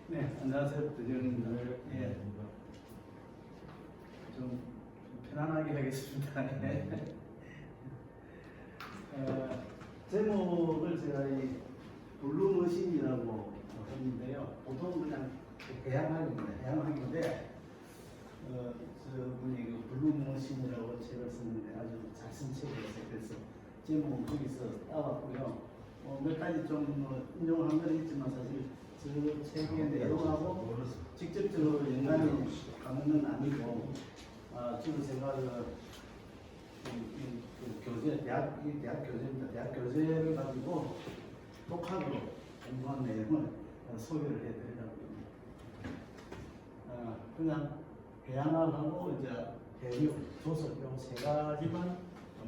네, 안녕하세요. 대전입니다. 예, 좀 편안하게 하겠습니다. 네. 제목을 제가 이 블루머신이라고 했는데요. 보통 그냥 해양학인데, 저분이 그 블루머신이라고 책을 썼는데 아주 잘 쓴 책이었어요. 그래서 제목은 거기서 따왔고요. 몇 가지 좀 인용한 건 있지만 사실 저 책의 내용하고 직접적으로 연관이 가는 건 아니고, 주로 제가 대학 교재입니다. 대학 교재를 가지고 독학으로 공부한 내용을 소개를 해드리려고 합니다. 그냥 해양학하고 이제 해류, 조설 이세 가지만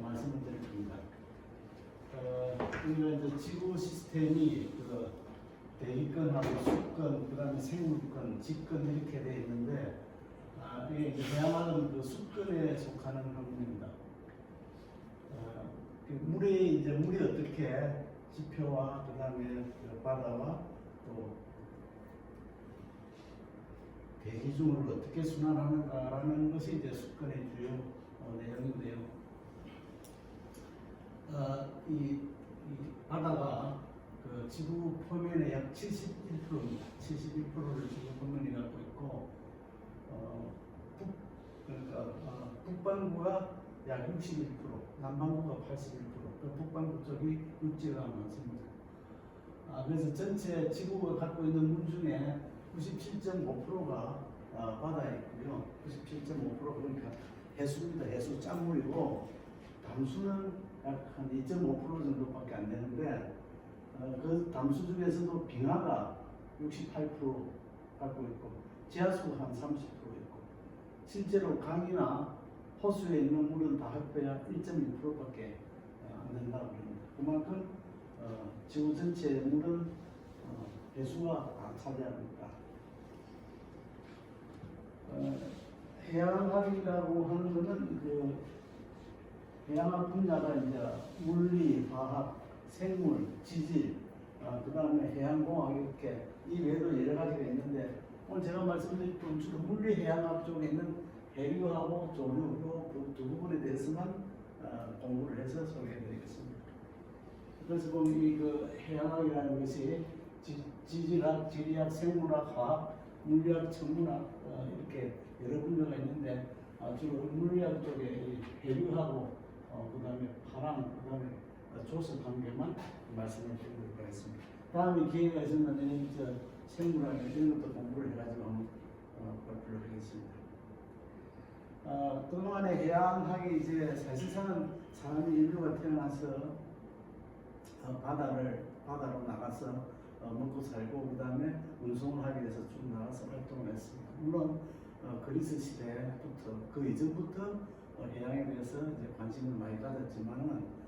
말씀을 드릴 겁니다. 우리가 이제 지구 시스템이 대기권하고 수권, 그다음에 생물권, 직권 이렇게 되어 있는데, 이게 이제 해양학은 그 수권에 속하는 학문입니다. 물이 어떻게 지표와 그다음에 바다와 또 대기 중을 어떻게 순환하는가라는 것이 이제 수권의 주요 내용인데요. 이 바다가 그 지구 표면의 약 71%입니다. 71%를 지구 표면이 갖고 있고, 북반구가 약 61%, 남반구가 81%, 북반구 쪽이 육지가 많습니다. 그래서 전체 지구가 갖고 있는 물 중에 97.5%가 바다에 있고요. 97.5% 그러니까 해수입니다. 해수 짠물이고, 담수는 약 한 2.5% 정도밖에 안 되는데, 그 담수 중에서도 빙하가 68% 갖고 있고, 지하수가 한 30% 있고, 실제로 강이나 호수에 있는 물은 다 합해야 1.1%밖에 안 된다고 합니다. 그만큼 지구 전체의 물은 해수가 다 차지합니다. 해양학이라고 하는 것은 해양학 분야가 이제 물리, 화학, 생물, 지질, 그 다음에 해양공학 이렇게 이 외에도 여러 가지가 있는데, 오늘 제가 말씀드릴 건 주로 물리 해양학 쪽에 있는 해류하고 조류 두 부분에 대해서만 공부를 해서 소개해드리겠습니다. 그래서 보면 그 해양학이라는 것이 지질학, 지리학, 생물학, 화학, 물리학, 천문학 이렇게 여러 분야가 있는데, 주로 물리학 쪽에 해류하고 그다음에 파랑, 그다음에 조설 관계만 말씀을 드리도록 하겠습니다. 다음에 기회가 있으면 생물학 이런 것도 공부를 해가지고 한번 발표를 하겠습니다. 그동안에 해양학이 이제 사실상은 사람이 인류가 태어나서 바다로 나가서 먹고 살고, 그 다음에 운송을 하기 위해서 쭉 나가서 활동을 했습니다. 물론 그리스 시대부터 그 이전부터 해양에 대해서 이제 관심을 많이 가졌지만은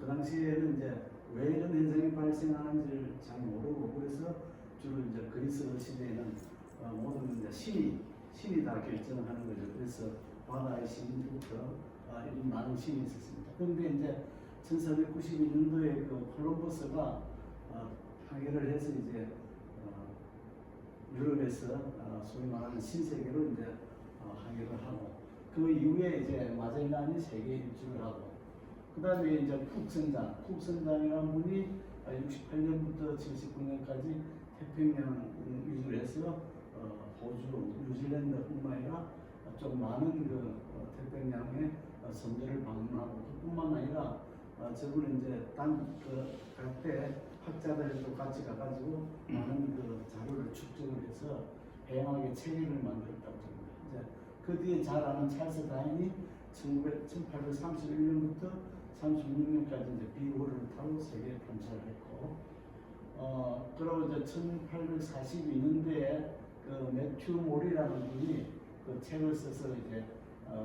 그 당시에는 이제 왜 이런 현상이 발생하는지를 잘 모르고, 그래서 주로 이제 그리스 시대에는 모든 이제 신이 다 결정을 하는 거죠. 그래서 바다의 신부터 이런 많은 신이 있었습니다. 그런데 이제 1492년도에 그 콜럼버스가 항해를 해서 이제 유럽에서 소위 말하는 신세계로 이제 항해를 하고, 그 이후에 이제 마젤란이 세계 일주를 하고, 그 다음에 이제 쿡선장이라는 분이 68년부터 79년까지 태평양 위주로 해서 호주, 뉴질랜드뿐만 아니라 좀 많은 태평양의 섬들을 방문하고, 그뿐만 아니라 저분은 이제 각대 학자들도 같이 가가지고 많은 자료를 축적을 해서 해양학의 체계를 만들었다고 합니다. 이제 그 뒤에 잘 아는 찰스 다인이 1831년부터 36년까지 이제 비호를 타고 세계 탐사를 했고, 그리고 이제 1842년도에 그 매튜 몰이라는 분이 그 책을 써서 이제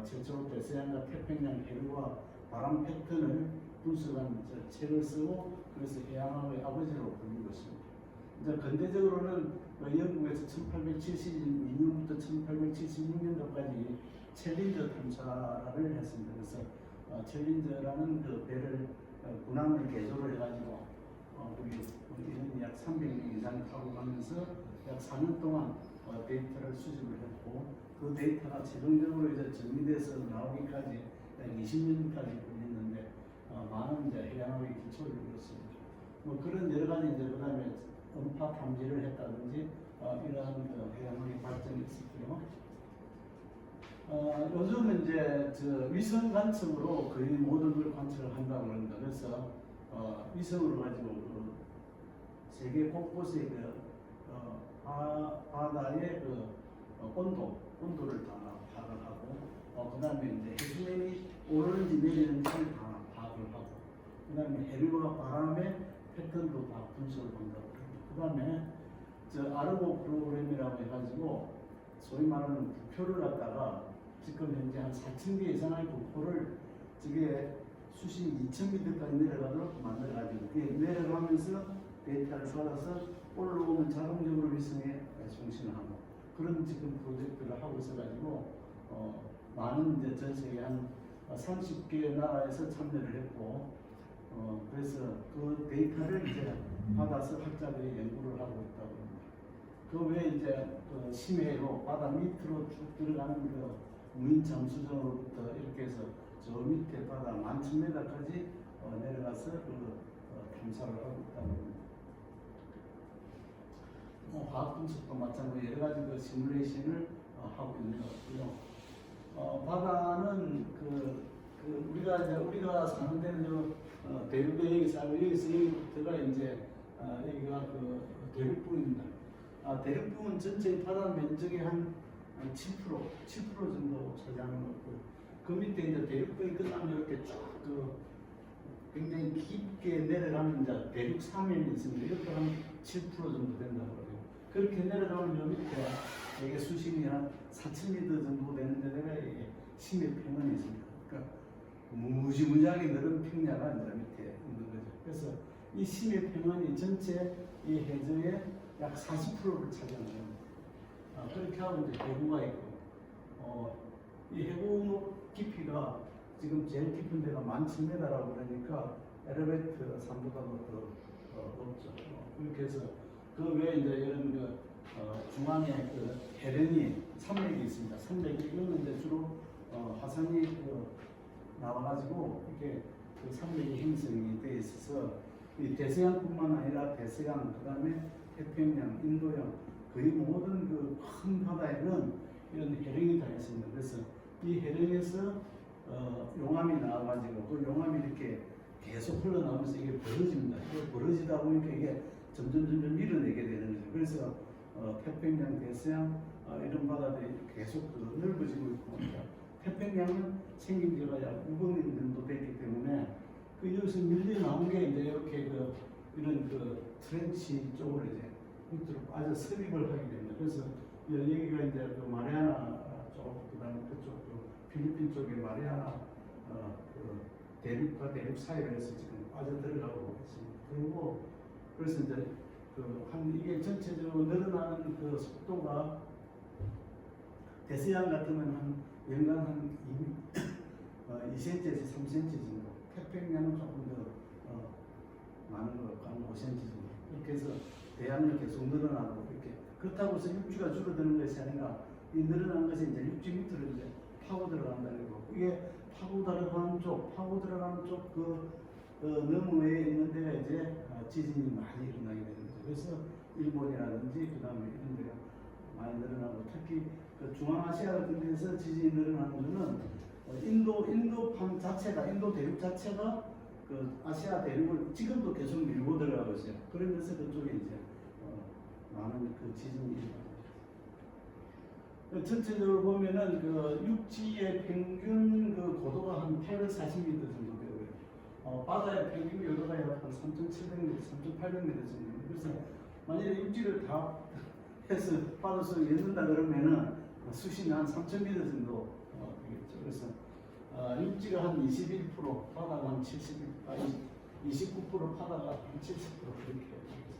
최초로 대서양과 태평양 해류와 바람 패턴을 분석한 책을 쓰고, 그래서 해양학의 아버지로 불리고 있습니다. 이제 근대적으로는 영국에서 1872년부터 1876년도까지 챌린저 탐사를 했습니다. 그래서 챌린저라는 그 배를 군함을 개조를 해가지고 우리 인원이 약 300명 이상 타고 가면서 약 4년 동안 데이터를 수집을 했고 그 데이터가 최종적으로 이제 정리돼서 나오기까지 약 20년까지 걸렸는데 많은 이제 해양학의 기초를 이뤘습니다. 뭐 그런 여러 가지 이제 그다음에 음파 탐지를 했다든지 이러한 그 해양학의 발전이 있었고요. 요즘은 이제 위성 관측으로 거의 모든 걸 관측을 한다고 합니다. 그래서 위성으로 가지고 세계 곳곳의 바다의 온도를 다 파악하고, 그 다음에 이제 해수면이 오르는지 내리는지를 다 파악을 하고, 그 다음에 해류와 바람의 패턴도 다 분석을 한다고 합니다. 그 다음에 아르고 프로그램이라고 해가지고 소위 말하는 부표를 갖다가 지금 현재 한 4,000개 이상의 부표를 저게 수심 2,000m까지 내려가도록 만들어가지고 내려가면서 데이터를 받아서 올라오면 자동적으로 위성에 송신하고 그런 지금 프로젝트를 하고 있어가지고 많은 이제 전 세계 한 30개 나라에서 참여를 했고 그래서 그 데이터를 이제 받아서 학자들이 연구를 하고 있다고 합니다. 그 외에 이제 심해로 바다 밑으로 쭉 들어가는 무인 잠수정으로부터 이렇게 해서 저 밑에 바다 11,000m까지 내려가서 탐사를 하고 있다고 합니다. 과학 분석도 마찬가지로 여러 가지 시뮬레이션을 하고 있는 것 같고요. 바다는 우리가 사는 데는 대륙에 살고 여기서부터가 이제 여기가 대륙부입니다. 대륙부는 전체 바다 면적의 한 7% 정도 차지하는 거고, 그 밑에 이제 대륙부에 끝나면 이렇게 쫙 굉장히 깊게 내려가는 이제 대륙 사면이 있습니다. 이것도 한 7% 정도 된다고 해요. 그렇게 내려가면 요 밑에 이게 수심이 한 4,000m 정도 되는 데가 이게 심해 평원이 있습니다. 그러니까 무지무지하게 넓은 평야가 이제 밑에 있는 거죠. 그래서 이 심해 평원이 전체 이 해저의 약 40%를 차지하는 겁니다. 그렇게 하고 이제 해구가 있고, 이 해구 깊이가 지금 제일 깊은 데가 11,000m라고 그러니까 엘리베이터 산보다도 더 높죠. 그렇게 해서 그 외에 이제 이런 중앙에 해변이 산맥이 있습니다. 산맥이 이거는 이제 주로 화산이 나와가지고 이게 산맥이 형성이 되어 있어서 이 대서양뿐만 아니라 대서양, 그 다음에 태평양, 인도양 거의 모든 큰 바다에는 이런 해령이 다 있습니다. 그래서 이 해령에서 용암이 나와가지고 그 용암이 이렇게 계속 흘러나오면서 이게 벌어집니다. 이게 벌어지다 보니까 이게 점점 밀어내게 되는 거죠. 그래서 태평양, 대서양 이런 바다들이 계속 넓어지고 있고, 태평양은 생긴 지가 약 5억 년 정도 됐기 때문에 여기서 밀려 나온 게 이제 이렇게 이런 트렌치 쪽으로 이제 밑으로 빠져 섭입을 하게 됩니다. 그래서 여기가 이제 마리아나 쪽, 그다음에 그쪽 필리핀 쪽에 마리아나 대륙과 대륙 사이로 해서 지금 빠져 들어가고 있습니다. 그리고 그래서 이제 이게 전체적으로 늘어나는 속도가 대서양 같으면 연간 한 2cm에서 3cm 정도, 태평양은 조금 더 많은 것 같고 한 5cm 정도. 이렇게 해서 대양은 계속 늘어나고 이렇게. 그렇다고 해서 육지가 줄어드는 것이 아니라 이 늘어난 것이 이제 육지 밑으로 이제 파고 들어간다는 거고, 이게 파고 들어가는 쪽 너머에 있는 데가 이제 지진이 많이 일어나게 되는 거죠. 그래서 일본이라든지 그 다음에 이런 데가 많이 늘어나고, 특히 중앙아시아 같은 데서 지진이 늘어나는 것은 인도판 자체가, 인도 대륙 자체가 아시아 대륙을 지금도 계속 밀고 들어가고 있어요. 그러면서 그쪽에 이제 많은 지진이 일어나죠. 전체적으로 보면은 육지의 평균 고도가 한 840m 정도 되고요. 바다의 평균 요도가 약 한 3,700m, 3,800m 정도. 그래서 만약에 육지를 다 해서 바다 속에 넣는다 그러면은 수심이 한 3,000m 정도 되겠죠. 그래서 육지가 한 21%, 바다가 한 29%, 바다가 한 70% 그렇게 되겠습니다.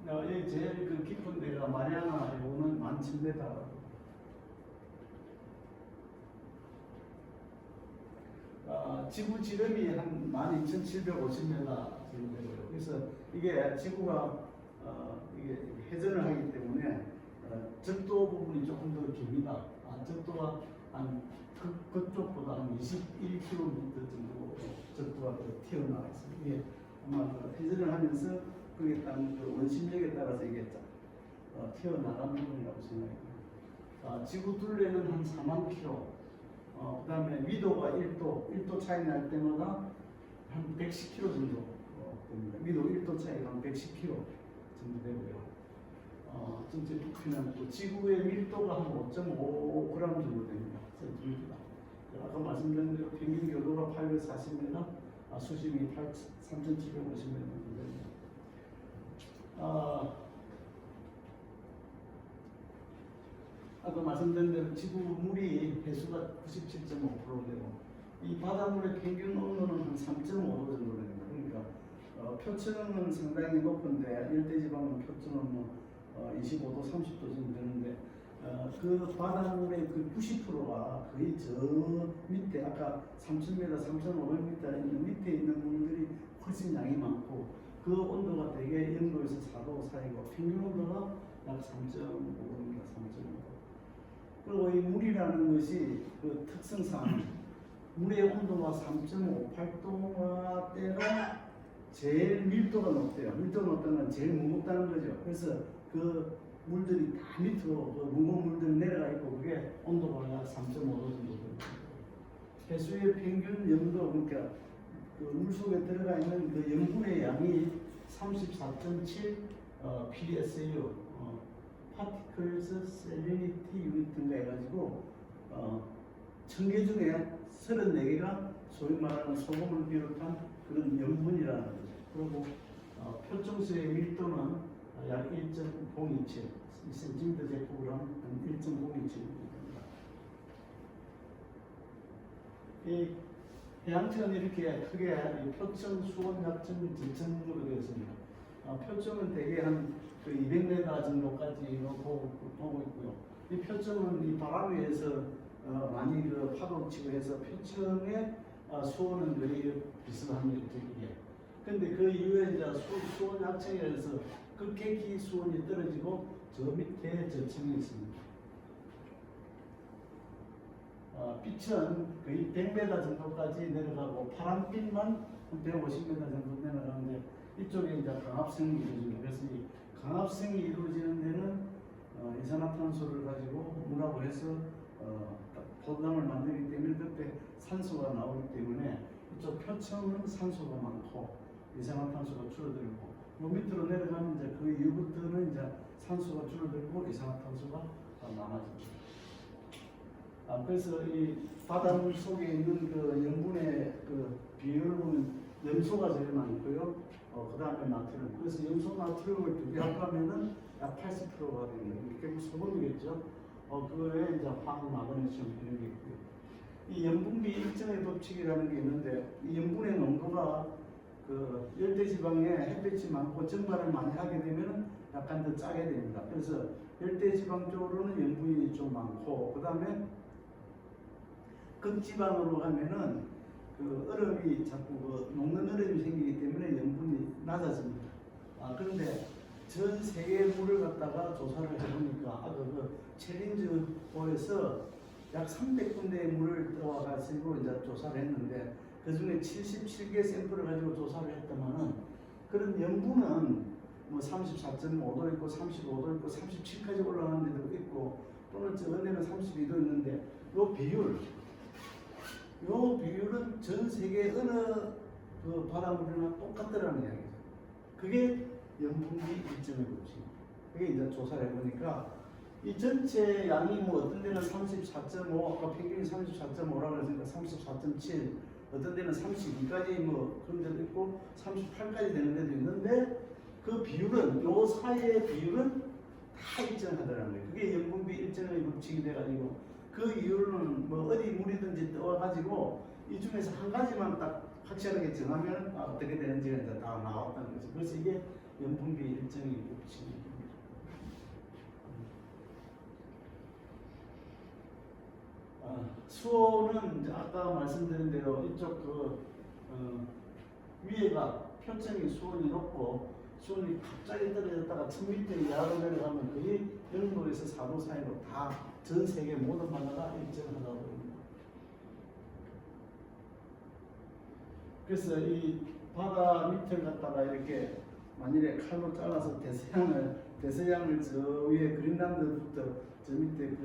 여기 제일 깊은 데가 마리아나 해구는 11,000m. 지구 지름이 한 12,750m 정도 되고요. 그래서 이게 지구가 이게 회전을 하기 때문에 적도 부분이 조금 더 깁니다. 적도가 그쪽보다 한 21km 정도 적도가 더 튀어나와 있습니다. 이게 아마 회전을 하면서 그게 그 원심력에 따라서 이게 튀어나간 부분이라고 생각합니다. 지구 둘레는 한 4만 킬로, 그 다음에 위도가 1도 차이 날 때마다 한 110km 정도 됩니다. 위도 1도 차이가 한 110km 정도 되고요. 전체 부피는 또 지구의 밀도가 한 5.5g 정도 됩니다. 센티미터가. 아까 말씀드린 대로 평균 교도가 840m, 수심이 3,750m 정도 됩니다. 아까 말씀드린 대로 지구 물이 해수가 97.5% 되고 이 바닷물의 평균 온도는 한 3.5도 정도 됩니다. 그러니까 표층은 상당히 높은데 열대지방은 표층은 25도, 30도 정도 되는데 그 바닷물의 그 90%가 거의 저 밑에 아까 3,000m, 3,500m 있는 밑에 있는 물들이 훨씬 양이 많고 그 온도가 대개 0도에서 4도 사이고 평균 온도가 약 3.5도입니다. 3.5도. 그리고 이 물이라는 것이 그 특성상 물의 온도가 3.58도가 때로 제일 밀도가 높대요. 밀도가 높다는 건 제일 무겁다는 거죠. 그래서 그 물들이 다 밑으로 그 무거운 물들이 내려가 있고 그게 온도가 약 3.5도 정도 됩니다. 해수의 평균 염도 그러니까 그 물속에 들어가 있는 그 염분의 양이 34.7 PSU Particles Salinity Unit인가 해가지고 1000개 중에 34개가 소위 말하는 소금을 비롯한 그런 염분이라는 거죠. 그리고 표층수의 밀도는 약 1.027 cm 제곱그램 1.027입니다. 이 해양층은 이렇게 크게 표층, 수온, 약층, 지층으로 되어 있습니다. 표층은 대개 한 200m 정도까지 보고 있고요. 이 표층은 이 바람 위에서 많이 그 파도 치고 해서 표층의 수온은 거의 비슷합니다. 근데 그 이후에 이제 수온 약층에서 급격히 수온이 떨어지고 저 밑에 저층이 있습니다. 빛은 거의 100m 정도까지 내려가고 파란빛만 150m 정도 내려가는데 이쪽에 이제 강압성이 이루어집니다. 그래서 이 강압성이 이루어지는 데는 이산화탄소를 가지고 물하고 해서 포도당을 만들기 때문에 그때 산소가 나오기 때문에 이쪽 표층은 산소가 많고 이산화탄소가 줄어들고 요 밑으로 내려가면 이제 그 이후부터는 이제 산소가 줄어들고 이산화탄소가 많아집니다. 그래서 이 바닷물 속에 있는 그 염분의 그 비율을 보면 염소가 제일 많고요. 그 다음에 나트륨. 그래서 염소 나트륨을 두 개 합하면은 약 80%가 됩니다. 결국 소금이겠죠. 그거에 이제 황, 마그네슘 이런 게 있고요. 이 염분비 일정의 법칙이라는 게 있는데 이 염분의 농도가 그 열대지방에 햇빛이 많고 증발을 많이 하게 되면 약간 더 짜게 됩니다. 그래서 열대지방 쪽으로는 염분이 좀 많고 그 다음에 극지방으로 가면은 그 얼음이 자꾸 그 녹는 얼음이 생기기 때문에 염분이 낮아집니다. 그런데 전 세계 물을 갖다가 조사를 해보니까 그 챌린지호에서 약 300군데의 물을 떠와가지고 이제 조사를 했는데 그 중에 77개 샘플을 가지고 조사를 했더만은 그런 염분은 뭐 34.5도 있고 35도 있고 37까지 올라가는 데도 있고 또는 어느 데는 32도 있는데 요 비율은 전 세계 어느 그 바닷물이나 똑같더라는 이야기죠. 그게 염분비 일정의 법칙입니다. 그게 이제 조사를 해보니까 이 전체 양이 뭐 어떤 데는 34.5, 아까 평균이 34.5라고 했으니까 34.7, 어떤 데는 32까지 뭐 그런 데도 있고 38까지 되는 데도 있는데 그 비율은 요 사이의 비율은 다 일정하더라는 거예요. 그게 염분비 일정의 법칙이 돼가지고 그 이유는 뭐 어디 물이든지 떠와가지고 이 중에서 한 가지만 딱 확실하게 정하면 어떻게 되는지가 이제 다 나왔다는 거죠. 그래서 이게 염분비 일정의 법칙입니다. 수온은 아까 말씀드린 대로 이쪽 위에가 표층이 수온이 높고 수온이 갑자기 떨어졌다가 1000m 이하로 내려가면 거의 0도에서 4도 사이로 다 전 세계 모든 바다가 일정하다고 합니다. 그래서 이 바다 밑을 갖다가 이렇게 만일에 칼로 잘라서 대서양을 저 위에 그린란드부터 저 밑에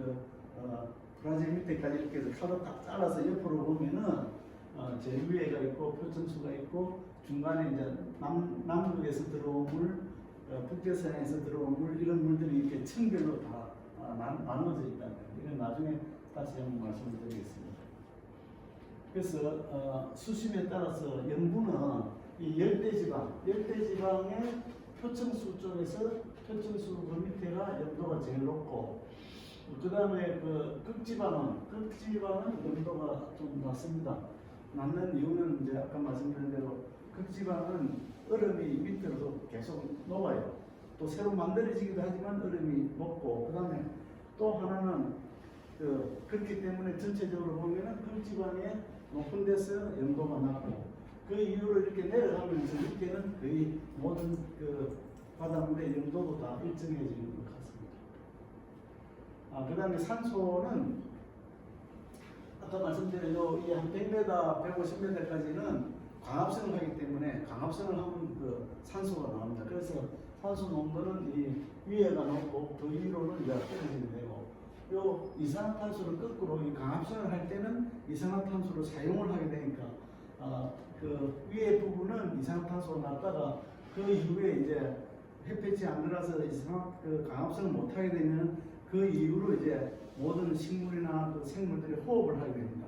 브라질 밑에까지 이렇게 해서 칼로 딱 잘라서 옆으로 보면은 제일 위에가 있고 표층수가 있고 중간에 이제 남극에서 들어온 물, 북대서양에서 들어온 물 이런 물들이 이렇게 층별로 다 나눠져 있다는 거예요. 이건 나중에 다시 한번 말씀을 드리겠습니다. 그래서 수심에 따라서 영부는 이 열대지방의 표층수 쪽에서 표층수 그 밑에가 영도가 제일 높고 그 다음에 그 극지방은 영도가 좀 낮습니다. 낮는 이유는 이제 아까 말씀드린 대로 극지방은 얼음이 밑으로 계속 녹아요. 또 새로 만들어지기도 하지만 얼음이 녹고 그 다음에 또 하나는 그렇기 때문에 전체적으로 보면은 극지방에 높은 데서 영도가 낮고 그 이후로 이렇게 내려가면서 밑에는 거의 모든 그 바닷물의 영도도 다 일정해지는 것 같습니다. 그 다음에 산소는 아까 말씀드린 이한 100m, 150m까지는 광합성을 하기 때문에 광합성을 하면 그 산소가 나옵니다. 그래서 산소 농도는 이 위에가 높고 그 위로는 이제 떨어지게 되고 요 이산화탄소를 거꾸로 이 광합성을 할 때는 이산화탄소를 사용을 하게 되니까 그 위에 부분은 이산화탄소가 낮다가 그 이후에 이제 햇볕이 안 들어서 그 광합성을 못 하게 되면 그 이후로 이제 모든 식물이나 그 생물들이 호흡을 하게 됩니다.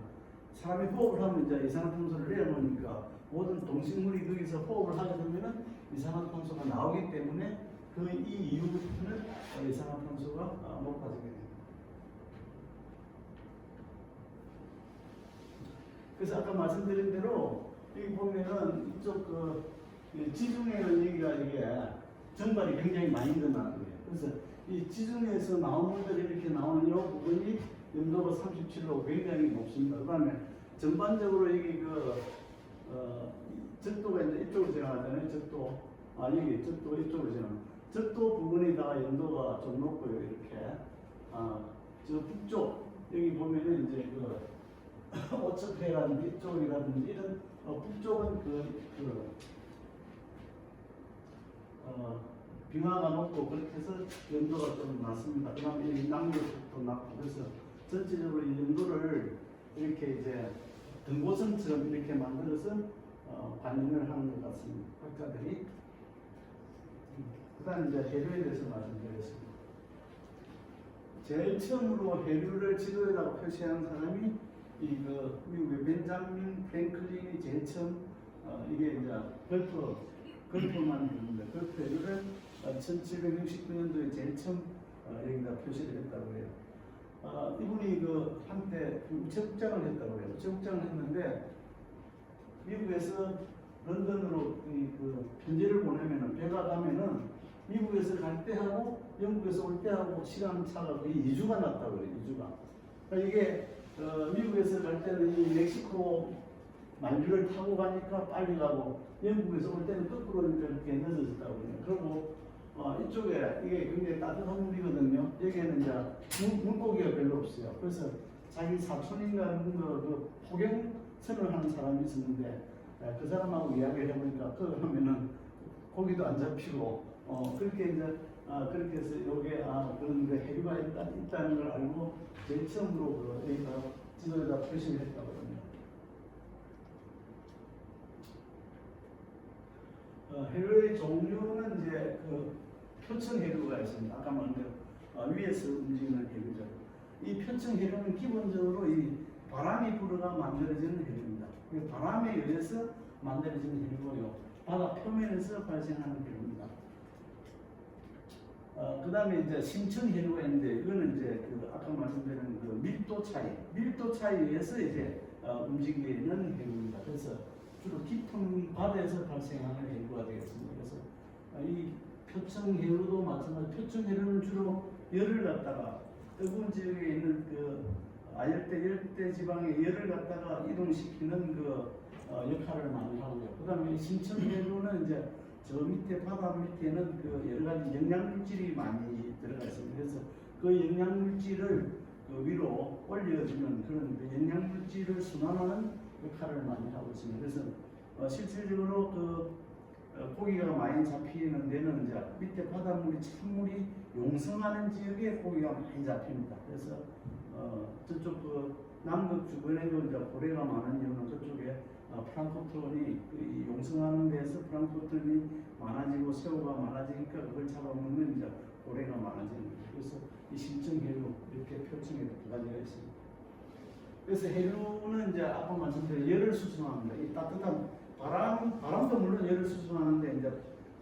사람이 호흡을 하면 이제 이산화탄소를 내어놓으니까 모든 동식물이 거기서 호흡을 하게 되면은 이산화탄소가 나오기 때문에 그 이 이후부터는 이산화탄소가 높아지게 됩니다. 그래서 아까 말씀드린 대로 여기 보면은 이쪽 지중해의 얘기가 이게 정발이 굉장히 많이 일어나는 거예요. 그래서 이 지중해에서 나온 물들이 이렇게 나오는 이 부분이 영도가 37도 굉장히 높습니다. 그 다음에 전반적으로 여기 적도가 이제 이쪽으로 지나가잖아요. 여기 적도 이쪽으로 지나가요. 적도 부분에다가 영도가 좀 높고요. 이렇게. 저 북쪽, 여기 보면은 이제 오츠페라든지 이쪽이라든지 이런 북쪽은 빙하가 높고 그렇게 해서 영도가 좀 낮습니다. 그 다음에 이 남쪽도 낮고 그래서 전체적으로 이 영도를 이렇게 이제 등고선처럼 이렇게 만들어서 반영을 하는 것 같습니다. 학자들이. 그 다음 이제 해류에 대해서 말씀드리겠습니다. 제일 처음으로 해류를 지도에다가 표시한 사람이 미국의 벤자민 프랭클린이 제일 처음 이게 이제 걸프만 있는데 걸프 해류를 1769년도에 제일 처음 여기다 표시를 했다고 해요. 이분이 한때 우체국장을 했다고 해요. 우체국장을 했는데 미국에서 런던으로 편지를 보내면은 배가 가면은 미국에서 갈 때하고 영국에서 올 때하고 시간 차가 거의 2주가 났다고 해요. 2주가. 그러니까 이게 미국에서 갈 때는 이 멕시코 만주를 타고 가니까 빨리 가고 영국에서 올 때는 거꾸로 이렇게 늦어졌다고 해요. 그리고 이쪽에 이게 굉장히 따뜻한 물이거든요. 여기에는 이제 물고기가 별로 없어요. 그래서 자기 사촌인가 포경선을 하는 사람이 있었는데 그 사람하고 이야기를 해보니까 하면은 고기도 안 잡히고 그렇게 이제 그렇게 해서 요게 그런 해류가 있다는 걸 알고 제일 처음으로 여기다 지도에다 표시를 했다고 합니다. 해류의 종류는 이제 표층 해류가 있습니다. 아까 말한 대로 위에서 움직이는 해류죠. 이 표층 해류는 기본적으로 이 바람이 불어가 만들어지는 해류입니다. 바람에 의해서 만들어지는 해류고요. 바다 표면에서 발생하는 해류입니다. 그 다음에 이제 심층 해류가 있는데 이거는 이제 아까 말씀드린 밀도 차이에 의해서 이제 움직이는 해류입니다. 그래서 주로 깊은 바다에서 발생하는 해류가 되겠습니다. 그래서 이 표층 해류도 마찬가지. 표층 해류는 주로 열을 갖다가 뜨거운 지역에 있는 열대 지방의 열을 갖다가 이동시키는 역할을 많이 하고요. 그 다음에 심층 해류는 이제 저 밑에 바다 밑에는 그 여러 가지 영양물질이 많이 들어가 있습니다. 그래서 그 영양물질을 그 위로 올려주는 그런 그 영양물질을 순환하는 역할을 많이 하고 있습니다. 그래서 실질적으로 고기가 많이 잡히는 데는 이제 밑에 바닷물이 찬물이 용성하는 지역에 고기가 많이 잡힙니다. 그래서 저쪽 그 남극 주변에도 이제 고래가 많은 이유는 그쪽에 플랑크톤이 이 용성하는 데서 플랑크톤이 많아지고 새우가 많아지니까 그걸 잡아먹는 이제 고래가 많아지는 거예요. 그래서 이 심층해류 이렇게 표층에 두 가지가 있습니다. 그래서 해류는 이제 아까 말씀드린 열을 수송합니다. 이 따뜻한 바람도 물론 열을 수송하는데 이제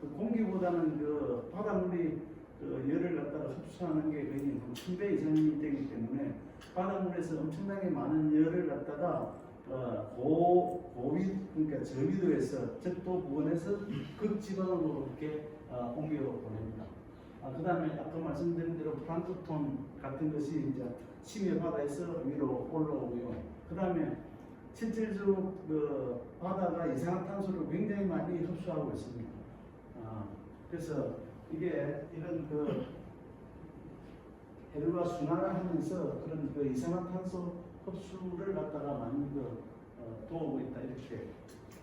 그 공기보다는 그 바닷물이 그 열을 갖다가 흡수하는 게 거의 1000배 이상이 되기 때문에 바닷물에서 엄청나게 많은 열을 갖다가 고위 그러니까 저위도에서 적도 부근에서 극지방으로 이렇게 옮겨 보냅니다. 그 다음에 아까 말씀드린 대로 플랑크톤 같은 것이 이제 심해 바다에서 위로 올라오고요. 그 다음에 실질적으로 그 바다가 이산화탄소를 굉장히 많이 흡수하고 있습니다. 그래서 이게 이런 그 해류가 순환을 하면서 그런 그 이산화탄소 흡수를 갖다가 많이 도우고 있다 이렇게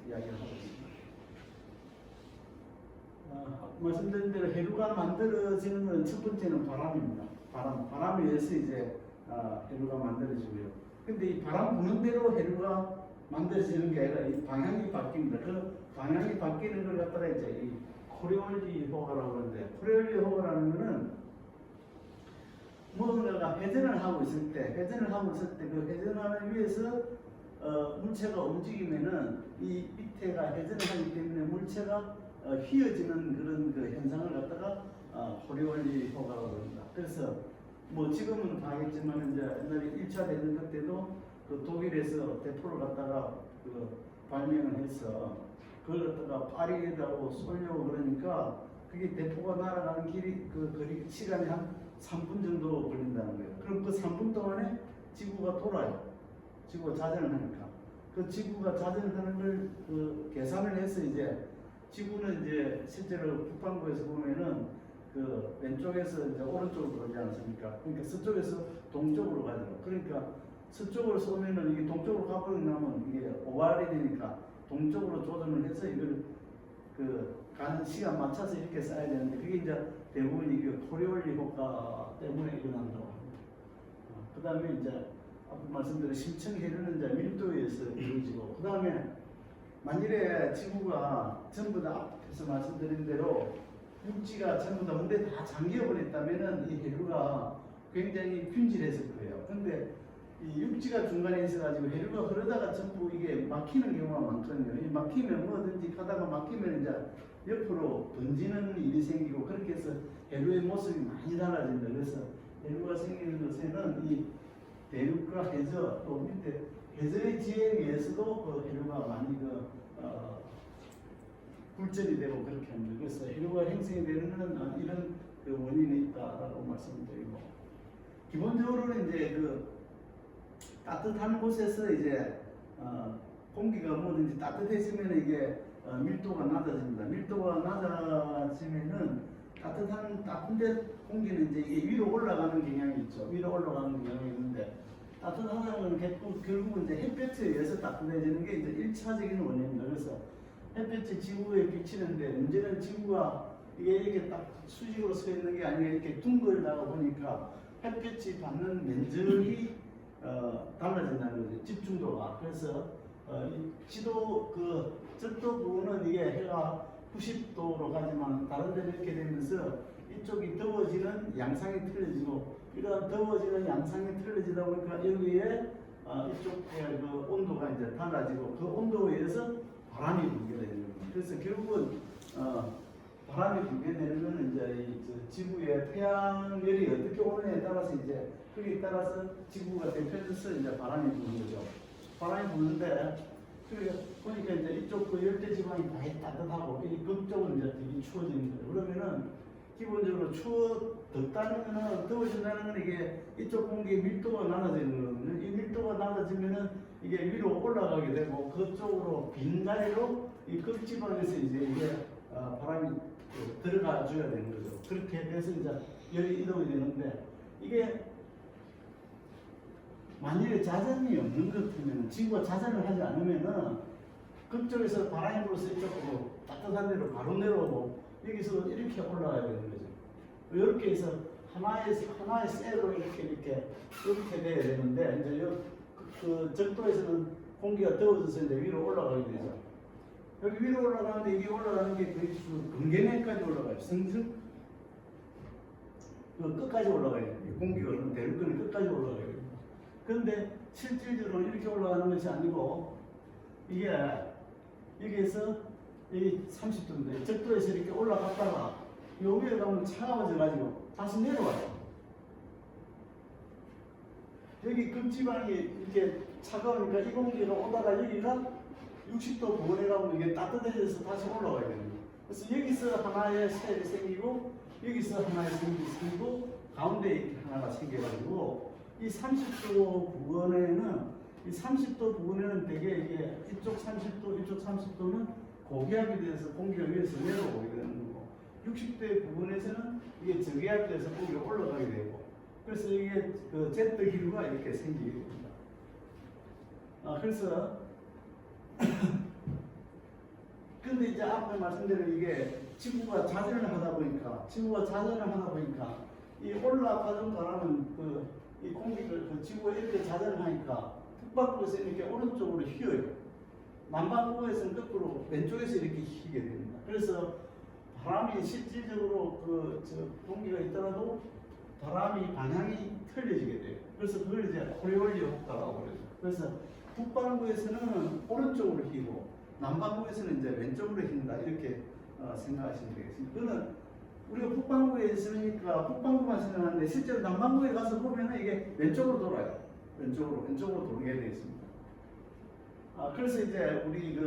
이야기를 하고 있습니다. 말씀드린 대로 해류가 만들어지는 건 첫 번째는 바람입니다. 바람에 의해서 이제 해류가 만들어지고요. 근데 이 바람 부는 대로 해류가 만들어지는 게 아니라 이 방향이 바뀝니다. 그 방향이 바뀌는 걸 갖다가 이제 이 코리올리 효과라고 하는데, 코리올리 효과라는 거는 무언가가 회전을 하고 있을 때 그 회전하는 위에서 물체가 움직이면은 이 밑에가 회전을 하기 때문에 물체가 휘어지는 그런 그 현상을 갖다가 코리올리 효과라고 합니다. 그래서 뭐 지금은 다 알겠지만 이제 옛날에 1차 대전 때도 그 독일에서 대포를 갖다가 그 발명을 해서 그걸 갖다가 파리에다가 쏘려고 그러니까 그게 대포가 날아가는 길이 그 거리 시간이 한 3분 정도 걸린다는 거예요. 그럼 그 3분 동안에 지구가 돌아요. 지구가 자전을 하니까. 그 지구가 자전을 하는 걸 그 계산을 해서 이제 지구는 이제 실제로 북반구에서 보면은 그 왼쪽에서 이제 오른쪽으로 가지 않습니까? 그러니까 서쪽에서 동쪽으로 가죠. 그러니까 서쪽으로 쏘면은 이게 동쪽으로 가버리면 이게 오발이 되니까 동쪽으로 조정을 해서 이걸 그 가는 시간 맞춰서 이렇게 쏴야 되는데 그게 이제 대부분 이게 코리올리 효과 때문에 일어난다고 합니다. 그 다음에 이제 아까 말씀드린 심층 해류는 이제 밀도에 의해서 이루어지고 그 다음에 만일에 지구가 전부 다 앞에서 말씀드린 대로 육지가 전부 다 물에 다 잠겨버렸다면은 이 해류가 굉장히 균질했을 거예요. 근데 이 육지가 중간에 있어가지고 해류가 흐르다가 전부 이게 막히는 경우가 많거든요. 이 막히면 뭐든지 가다가 막히면 이제 옆으로 번지는 일이 생기고 그렇게 해서 해류의 모습이 많이 달라진다. 그래서 해류가 생기는 것에는 이 대륙과 해저 또 밑에 해저의 지형에 의해서도 그 해류가 많이 굴절이 되고 그렇게 합니다. 그래서 해류가 형성이 되는 것은 이런 그 원인이 있다라고 말씀드리고 기본적으로는 이제 그 따뜻한 곳에서 이제 공기가 뭐든지 따뜻해지면 이게 밀도가 낮아집니다. 밀도가 낮아지면은 따뜻한데 공기는 이제 이게 위로 올라가는 경향이 있죠. 위로 올라가는 경향이 있는데 따뜻하다는 건 결국은 이제 햇볕에 의해서 따뜻해지는 게 이제 1차적인 원인입니다. 그래서 햇볕이 지구에 비치는데 문제는 지구가 이게 이렇게 딱 수직으로 서 있는 게 아니라 이렇게 둥글다가 보니까 햇볕이 받는 면적이 달라진다는 거죠. 집중도가. 그래서 이 지도 그 적도 부분은 이게 해가 90도로 가지만 다른 데는 이렇게 되면서 이쪽이 더워지는 양상이 틀려지고 이러한 더워지는 양상이 틀려지다 보니까 여기에 이쪽에 그 온도가 이제 달라지고 그 온도에 의해서 바람이 불게 되는 겁니다. 그래서 결국은 바람이 불게 되는 것은 이제 이 지구의 태양열이 어떻게 오느냐에 따라서 이제 거기에 따라서 지구가 대표해서 이제 바람이 부는 거죠. 바람이 부는데 보니까 이제 이쪽 그 열대 지방이 많이 따뜻하고 이 극쪽은 이제 되게 추워지는 거예요. 그러면은 기본적으로 덥다는 거는 더워진다는 건 이게 이쪽 공기의 밀도가 낮아지는 거거든요. 이 밀도가 낮아지면은 이게 위로 올라가게 되고 그쪽으로 빈자리로 이 극지방에서 이제 이게 바람이 들어가 줘야 되는 거죠. 그렇게 돼서 이제 열이 이동이 되는데 이게 만일에 자전이 없는 것 같으면 지구가 자전을 하지 않으면은 그쪽에서 바람이 불어서 이쪽으로 따뜻한 데로 바로 내려오고 여기서 이렇게 올라가야 되는 거죠. 이렇게 해서 하나의 셀로 이렇게 돼야 되는데 이제 그 적도에서는 공기가 더워져서 이제 위로 올라가게 되죠. 여기 위로 올라가는데 이게 올라가는 게 거의 금계면까지 올라가요. 승승 끝까지 올라가요. 공기가 내릴 거는 끝까지 올라가요. 그런데 실질적으로 이렇게 올라가는 것이 아니고 이게 여기에서 여기 30도인데 적도에서 이렇게 올라갔다가 요 위에 가면 차가워져 가지고 다시 내려와요. 여기 극지방이 이렇게 차가우니까 이 공기가 오다가 여기가 60도 부근에 가면 이게 따뜻해져서 다시 올라가야 됩니다. 그래서 여기서 하나의 셀이 생기고 여기서 하나의 셀이 생기고 가운데 이렇게 하나가 생겨가지고 이 30도 부근에는 되게 이게 이쪽 30도, 이쪽 30도는 고기압이 돼서 공기가 위에서 내려오게 되는 거고 60대 부근에서는 이게 저기압이 돼서 공기가 올라가게 되고 그래서 이게 그 제트 기류가 이렇게 생기게 됩니다. 그래서 근데 이제 앞에 말씀드린 이게 지구가 자전을 하다 보니까 이 올라가는 바람은 이 공기를 지구가 이렇게 자전을 하니까 북반구에서 이렇게 오른쪽으로 휘어요. 남반구에서는 거꾸로 왼쪽에서 이렇게 휘게 됩니다. 그래서 바람이 실질적으로 공기가 있더라도 바람이 방향이 틀려지게 돼요. 그래서 그걸 이제 코리올리오 효과라고 그러죠. 그래서 북반구에서는 오른쪽으로 휘고 남반구에서는 이제 왼쪽으로 휜다 이렇게 생각하시면 되겠습니다. 그거는 우리가 북반구에 있으니까 북반구만 생각하는데 실제로 남반구에 가서 보면 이게 왼쪽으로 돌아요. 왼쪽으로 돌게 되어 있습니다. 그래서 이제 우리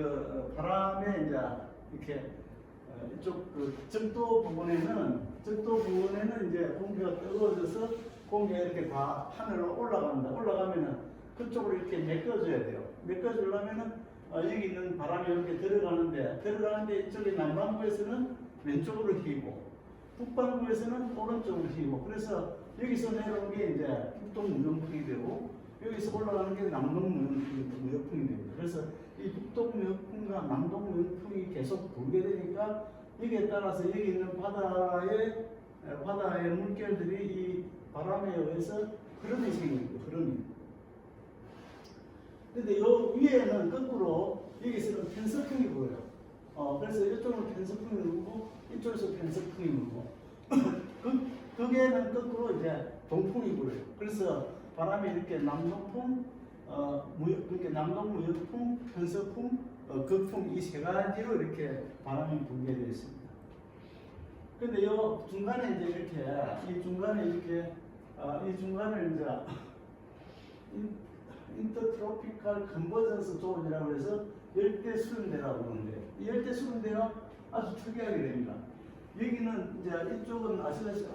바람에 이제 이렇게 이쪽 적도 부분에는 이제 공기가 뜨거워져서 공기가 이렇게 다 하늘로 올라갑니다. 올라가면은 그쪽으로 이렇게 메꿔줘야 돼요. 메꿔주려면은 여기 있는 바람이 이렇게 들어가는데 이쪽에 남반구에서는 왼쪽으로 휘고 북반구에서는 오른쪽으로 휘고 그래서 여기서 내려오는 게 이제 북동무역풍이 되고 여기서 올라가는 게 남동무역풍이 됩니다. 그래서 이 북동무역풍과 남동무역풍이 계속 불게 되니까 여기에 따라서 여기 있는 바다의 물결들이 이 바람에 의해서 흐름이 생깁니다. 흐름이. 근데 요 위에는 거꾸로 여기서는 편서풍이 불어요. 그래서 이쪽은 편서풍이 불고 이쪽에서 편서풍이 불고 거기에는 거꾸로 이제 동풍이 불어요. 그래서 바람이 이렇게 남동풍, 이렇게 남동무역풍, 편서풍, 극풍 이 세 가지로 이렇게 바람이 불게 되어 있습니다. 근데 요 중간에 이제 이렇게 이 중간을 이제 인터트로피칼 컨버전스 존이라고 해서 열대 수림대라고 하는데 이 열대 수림대가 아주 특이하게 됩니다. 여기는 이제 이쪽은 아시다시피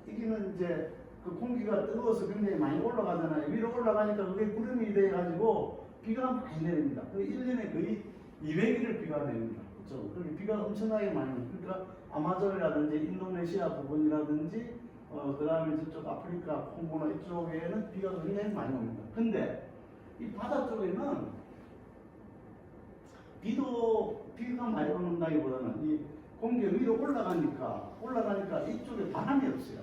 여기는 이제 그 공기가 뜨거워서 굉장히 많이 올라가잖아요. 위로 올라가니까 그게 구름이 돼가지고 비가 많이 내립니다. 1년에 거의 200일을 비가 내립니다. 그렇죠? 그렇게 비가 엄청나게 많이 옵니다. 그러니까 아마존이라든지 인도네시아 부분이라든지 그 다음에 저쪽 아프리카 콩고나 이쪽에는 비가 굉장히 많이 옵니다. 근데 이 바다 쪽에는 비가 많이 오는다기보다는 이 공기가 위로 올라가니까 이쪽에 바람이 없어요.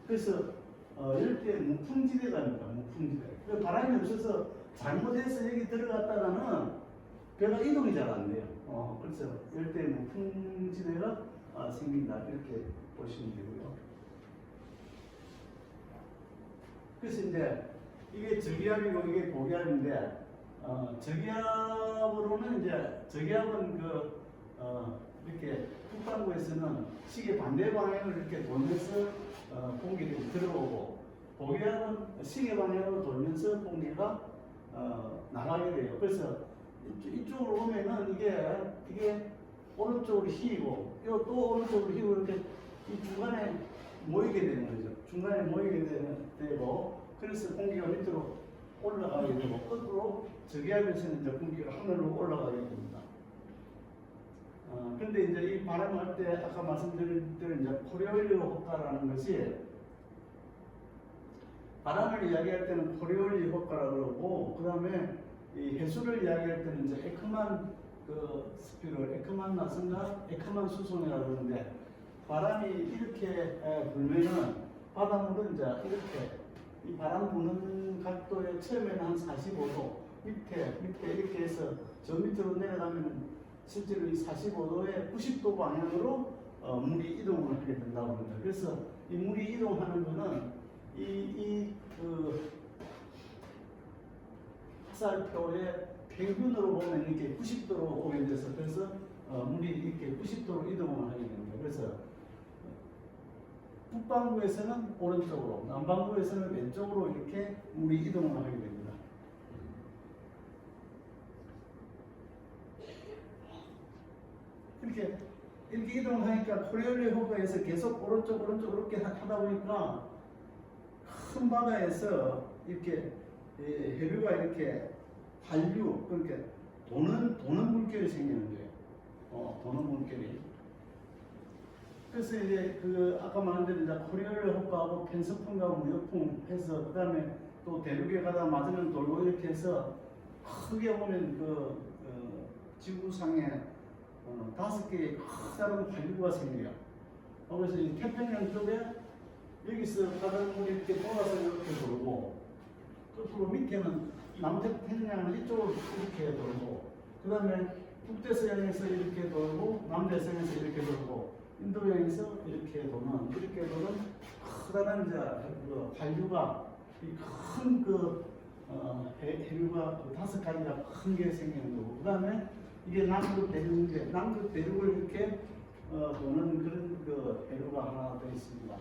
그래서 열대 무풍지대가 무풍지대. 그 바람이 없어서 잘못해서 여기 들어갔다가는 배가 이동이 잘 안 돼요. 그래서 열대 무풍지대가 생긴다 이렇게 보시면 되고요. 그래서 이제 이게 저기압이고 이게 고기압인데 저기압으로는 저기압은 이렇게 북반구에서는 시계 반대 방향을 이렇게 돌면서 공기가 들어오고 고기압은 시계 방향으로 돌면서 공기가 나가게 돼요. 그래서 이쪽으로 오면은 이게 오른쪽으로 휘고 또 오른쪽으로 휘고 이렇게 이 중간에 모이게 되는 거죠. 중간에 모이게 되고 그래서 공기가 밑으로 올라가게 되고 거꾸로 저기압에서는 이제 공기가 하늘로 올라가게 됩니다. 근데 이제 이 발음할 때 아까 말씀드린 대로 이제 코리올리오 효과라는 것이 바람을 이야기할 때는 코리올리오 효과라고 그러고 그 다음에 이 해수를 이야기할 때는 이제 에크만 그 스피럴, 에크만 나선과 에크만 수송이라고 그러는데 바람이 이렇게 불면은 바닷물은 이제 이렇게 이 바람 부는 각도에 처음에는 한 45도 밑에 이렇게 해서 저 밑으로 내려가면은 실제로 이 45도에 90도 방향으로 물이 이동을 하게 된다고 합니다. 그래서 이 물이 이동하는 거는 그 화살표의 평균으로 보면 이렇게 90도로 오게 돼서 그래서 물이 이렇게 90도로 이동을 하게 됩니다. 그래서 북반구에서는 오른쪽으로, 남반구에서는 왼쪽으로 이렇게 물이 이동을 하게 됩니다. 이렇게 이동을 하니까 코리올리오 효과에서 계속 오른쪽 이렇게 하다 보니까 큰 바다에서 이렇게 해류가 이렇게 한류 그렇게 도는 물결이 생기는 거예요. 도는 물결이. 그래서 이제 그 아까 말한 대로 이제 코리올리오 효과하고 편서풍과 무역풍 해서 그 다음에 또 대륙에 가다 맞으면 돌고 이렇게 해서 크게 보면 지구상에 5개의 커다란 한류가 생겨요. 그래서 이 태평양 쪽에 여기서 바닷물이 이렇게 돌아서 이렇게 돌고 끝으로 밑에는 남태평양은 이쪽으로 이렇게 돌고 그 다음에 북대서양에서 이렇게 돌고 남대서양에서 이렇게 돌고 인도양에서 이렇게 도는 커다란 한류가 큰 해류가 5가지가 큰 게 생기는 거고 그 다음에 이게 남극 대륙인데 남극 대륙을 이렇게 도는 그런 해류가 하나 더 있습니다.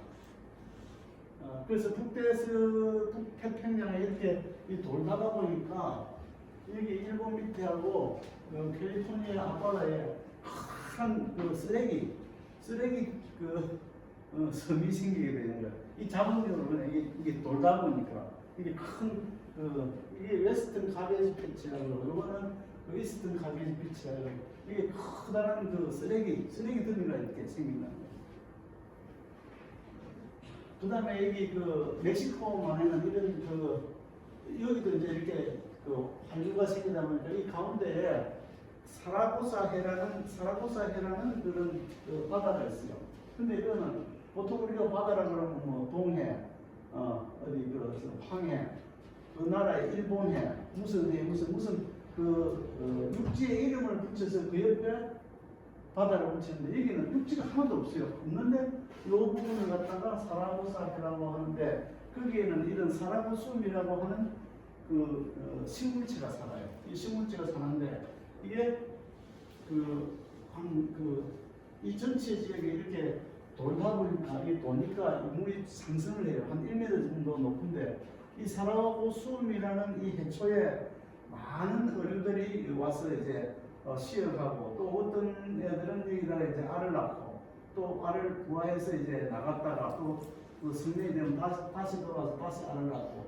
그래서 북태평양에 이렇게 돌다가 보니까 여기 일본 밑에하고 캘리포니아 앞바다에 큰 쓰레기 섬이 생기게 되는 거예요. 이 자본적으로 이게 돌다 보니까 이게 이게 웨스턴 가베이지 패치라고 그러고 이거는 이스턴 가베이지 패치라고 그러고 이게 커다란 쓰레기 더미가 이렇게 생긴다는 거예요. 그 다음에 여기 멕시코만에는 이런 여기도 이제 이렇게 한류가 생기다 보니까 이 가운데에 사라고사 해라는 그런 바다가 있어요. 근데 이거는 보통 우리가 바다라고 그러면 뭐 동해, 어디 황해, 그 나라의 일본해, 무슨 육지의 이름을 붙여서 그 옆에 바다를 붙이는데 여기는 육지가 하나도 없어요. 없는데 이 부분을 갖다가 사라고사해라고 하는데 거기에는 이런 사라고숨이라고 하는 식물체가 살아요. 이 식물체가 사는데 이게 이 전체 지역에 이렇게 돌다 보니까 이게 도니까 물이 상승을 해요. 한 1m 정도 높은데 이 사라고숨이라는 이 해초에 많은 어류들이 와서 이제 쉬어가고 또 어떤 애들은 여기다가 이제 알을 낳고 또 알을 부화해서 이제 나갔다가 또 성년이 되면 다시 돌아와서 다시 알을 낳고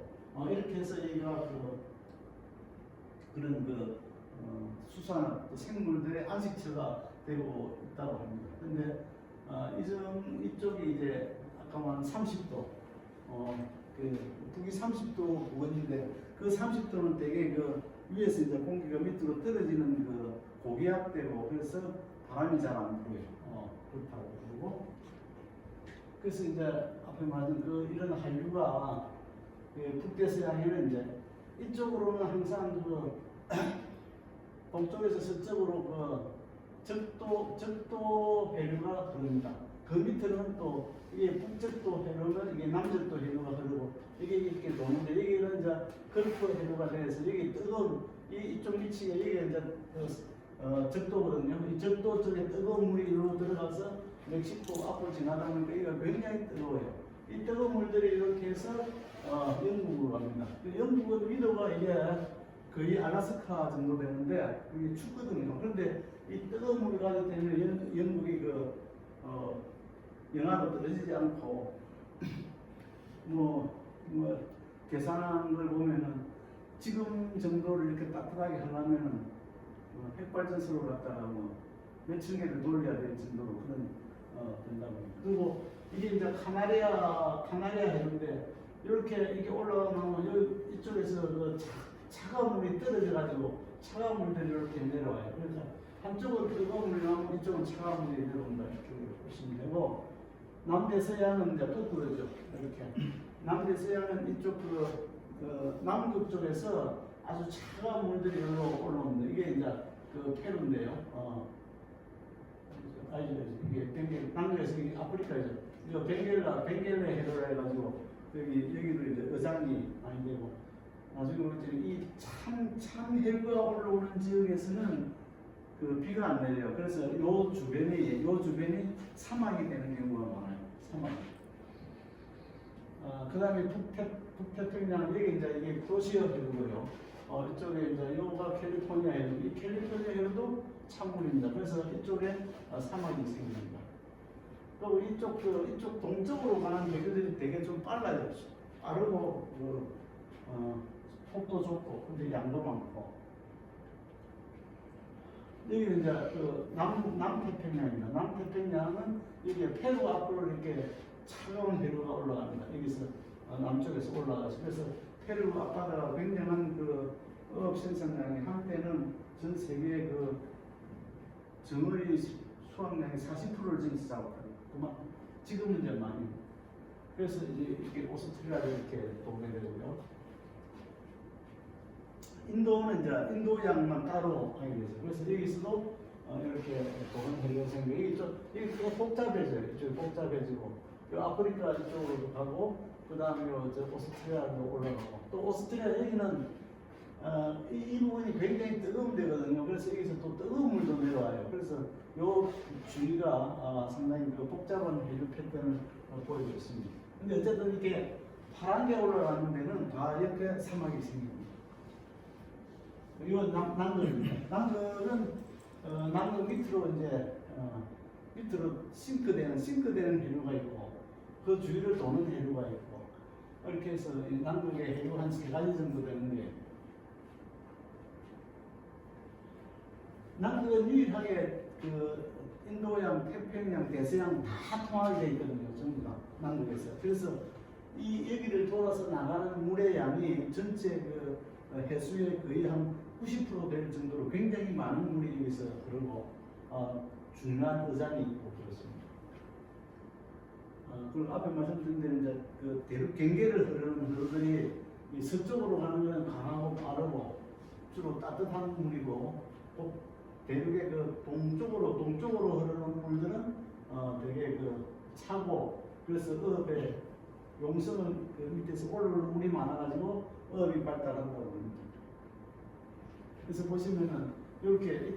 이렇게 해서 여기가 그런 수산 생물들의 안식처가 되고 있다고 합니다. 근데 이쪽이 이제 아까 말한 30도 북이 30도 부근인데 그 30도는 되게 위에서 이제 공기가 밑으로 떨어지는 고기압대고 그래서 바람이 잘 안 불어요. 그렇다고 그러고 그래서 이제 앞에 말한 이런 한류가 북대서양에는 이제 이쪽으로는 항상 동쪽에서 서쪽으로 적도 해류가 흐릅니다. 그 밑에는 또 이게 북적도 해류는 이게 남적도 해류가 흐르고 이게 이렇게 도는데 여기는 이제 걸프 해류가 돼서 여기 뜨거운 이쪽 위치가 여기가 이제 적도거든요. 이 적도 쪽에 뜨거운 물이 이리로 들어가서 멕시코 앞으로 지나다 보니까 여기가 굉장히 뜨거워요. 이 뜨거운 물들이 이렇게 해서 영국으로 갑니다. 영국은 위도가 이게 거의 알라스카 정도 되는데 이게 춥거든요. 그런데 이 뜨거운 물이 가기 때문에 영국이 영하도 떨어지지 않고 계산한 걸 보면은 지금 정도를 이렇게 따뜻하게 하려면은 핵발전소를 갖다가 몇천 개를 돌려야 될 정도로 그런 된다고 합니다. 그리고 이게 이제 카나리아 해인데 이렇게 이렇게 올라가면 이쪽에서 그 차가운 물이 떨어져 가지고 차가운 물들이 이렇게 내려와요. 그래서 한쪽은 뜨거운 물이 나오면 이쪽은 차가운 물이 내려온다 이렇게 보시면 되고, 남대서양은 이제 거꾸로죠. 이렇게 남대서양은 이쪽 남극 쪽에서 아주 차가운 물들이 올라옵니다. 이게 이제 그 페루인데요. 이게 벵겔, 남극에서 이게 아프리카죠. 이거 벵겔레 해로라 해가지고 여기도 이제 어장이 많이 되고, 나중에 이 참 해류가 올라오는 지역에서는 그 비가 안 내려요. 그래서 요 주변이 사막이 되는 경우가 많아요. 사막. 그 다음에 북태평양, 여기 이제 이게 크로시어 해류고요. 이쪽에 이제 요가 캘리포니아 해류, 이 캘리포니아 해류도 찬물입니다. 그래서 이쪽에 사막이 생깁니다. 그리고 이쪽 동쪽으로 가는 해류들이 되게 좀 빨라요. 빠르고, 폭도 좁고, 근데 양도 많고. 여기는 이제 남태평양입니다. 남태평양은 이게 페루 앞으로 이렇게 차가운 해류가 올라갑니다. 여기서 남쪽에서 올라가서, 그래서 페루 앞바다가 굉장한 어업 생산량이, 한때는 전 세계 정어리 수확량의 40%를 증식하고 그만 지금은 이제 많이. 그래서 이제 이렇게 오스트리아를 이렇게 보게 되고요. 인도는 이제 인도양만 따로 하게 되죠. 그래서 여기서도 이렇게 도는 해류가 생기고, 여기 또 복잡해져요. 이쪽이 복잡해지고, 아프리카 이쪽으로도 가고, 그 다음에 오스트리아로 올라가고, 또 오스트리아 여기는 이 부분이 굉장히 뜨거운 데거든요. 그래서 여기서 또 뜨거운 물도 내려와요. 그래서 요 주위가 상당히 복잡한 해류 패턴을 보이고 있습니다. 근데 어쨌든 이렇게 파란 게 올라가는 데는 다 이렇게 사막이 생깁니다. 이건 남극입니다. 남극은 남극 밑으로 이제 밑으로 싱크되는 해류가 있고, 그 주위를 도는 해류가 있고, 이렇게 해서 남극의 해류 한 3가지 정도 되는데, 남극은 유일하게 인도양, 태평양, 대서양 다 통하게 되어 있거든요. 전부 다 남극에서. 그래서 여기를 돌아서 나가는 물의 양이 전체 해수의 거의 한 90% 될 정도로 굉장히 많은 물이 여기서 흐르고, 중요한 어장이 있고 그렇습니다. 그리고 앞에 말씀드린 대로 이제 경계를 흐르는河들이 서쪽으로 가는 것은 강하고 빠르고 주로 따뜻한 물이고, 또 대륙의 동쪽으로 흐르는 물들은 되게 차고, 그래서 어업에 용성은 밑에서 올라오는 물이 많아가지고 어업이 발달한다고 합니다. 그래서 보시면은 이렇게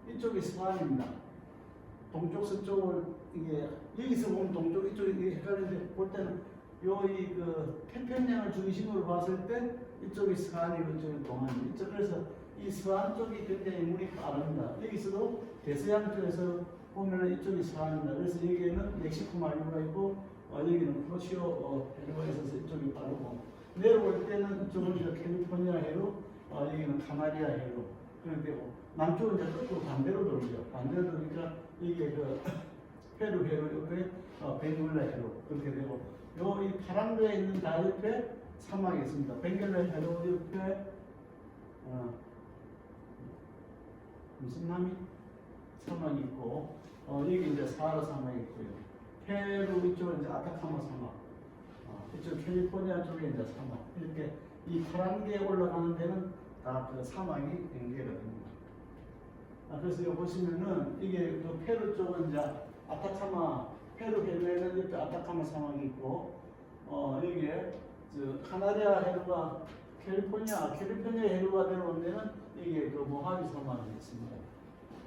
이쪽이 서안입니다. 동쪽 서쪽을 이게 여기서 보면 동쪽 이쪽이 헷갈리는데, 볼 때는 태평양을 중심으로 봤을 때 이쪽이 서안이고 이쪽이 동안입니다. 그래서 이 서안 쪽이 굉장히 물이 빠릅니다. 여기서도 대서양 쪽에서 보면은 이쪽이 서안입니다. 그래서 여기에는 멕시코 마리가 있고, 여기는 크로시오 해류가 있어서 이쪽이 빠르고, 내려올 때는 이쪽은 캘리포니아 해류, 여기는 카나리아 해류 그렇게 되고, 남쪽은 이제 거꾸로 반대로 돌죠. 반대로 돌니까 이게 페루 해류 옆에 벵겔레 해류 그렇게 되고, 이 파란 거에 있는 다 옆에 사막이 있습니다. 벵겔레 해류 옆에 무슨 남이 사막이 있고, 여기 이제 사하라 사막이 있고요. 페루 이쪽은 이제 아타카마 사막, 이쪽 캘리포니아 쪽에 이제 사막, 이렇게 이 파란 게 올라가는 데는 다 사막이 연계가 됩니다. 그래서 여기 보시면은 이게 페루 쪽은 이제 페루 해류에는 옆에 아타카마 사막이 있고, 여기에 카나리아 해류가 캘리포니아 해류가 되는 데는 이게 모하비 사막이 있습니다.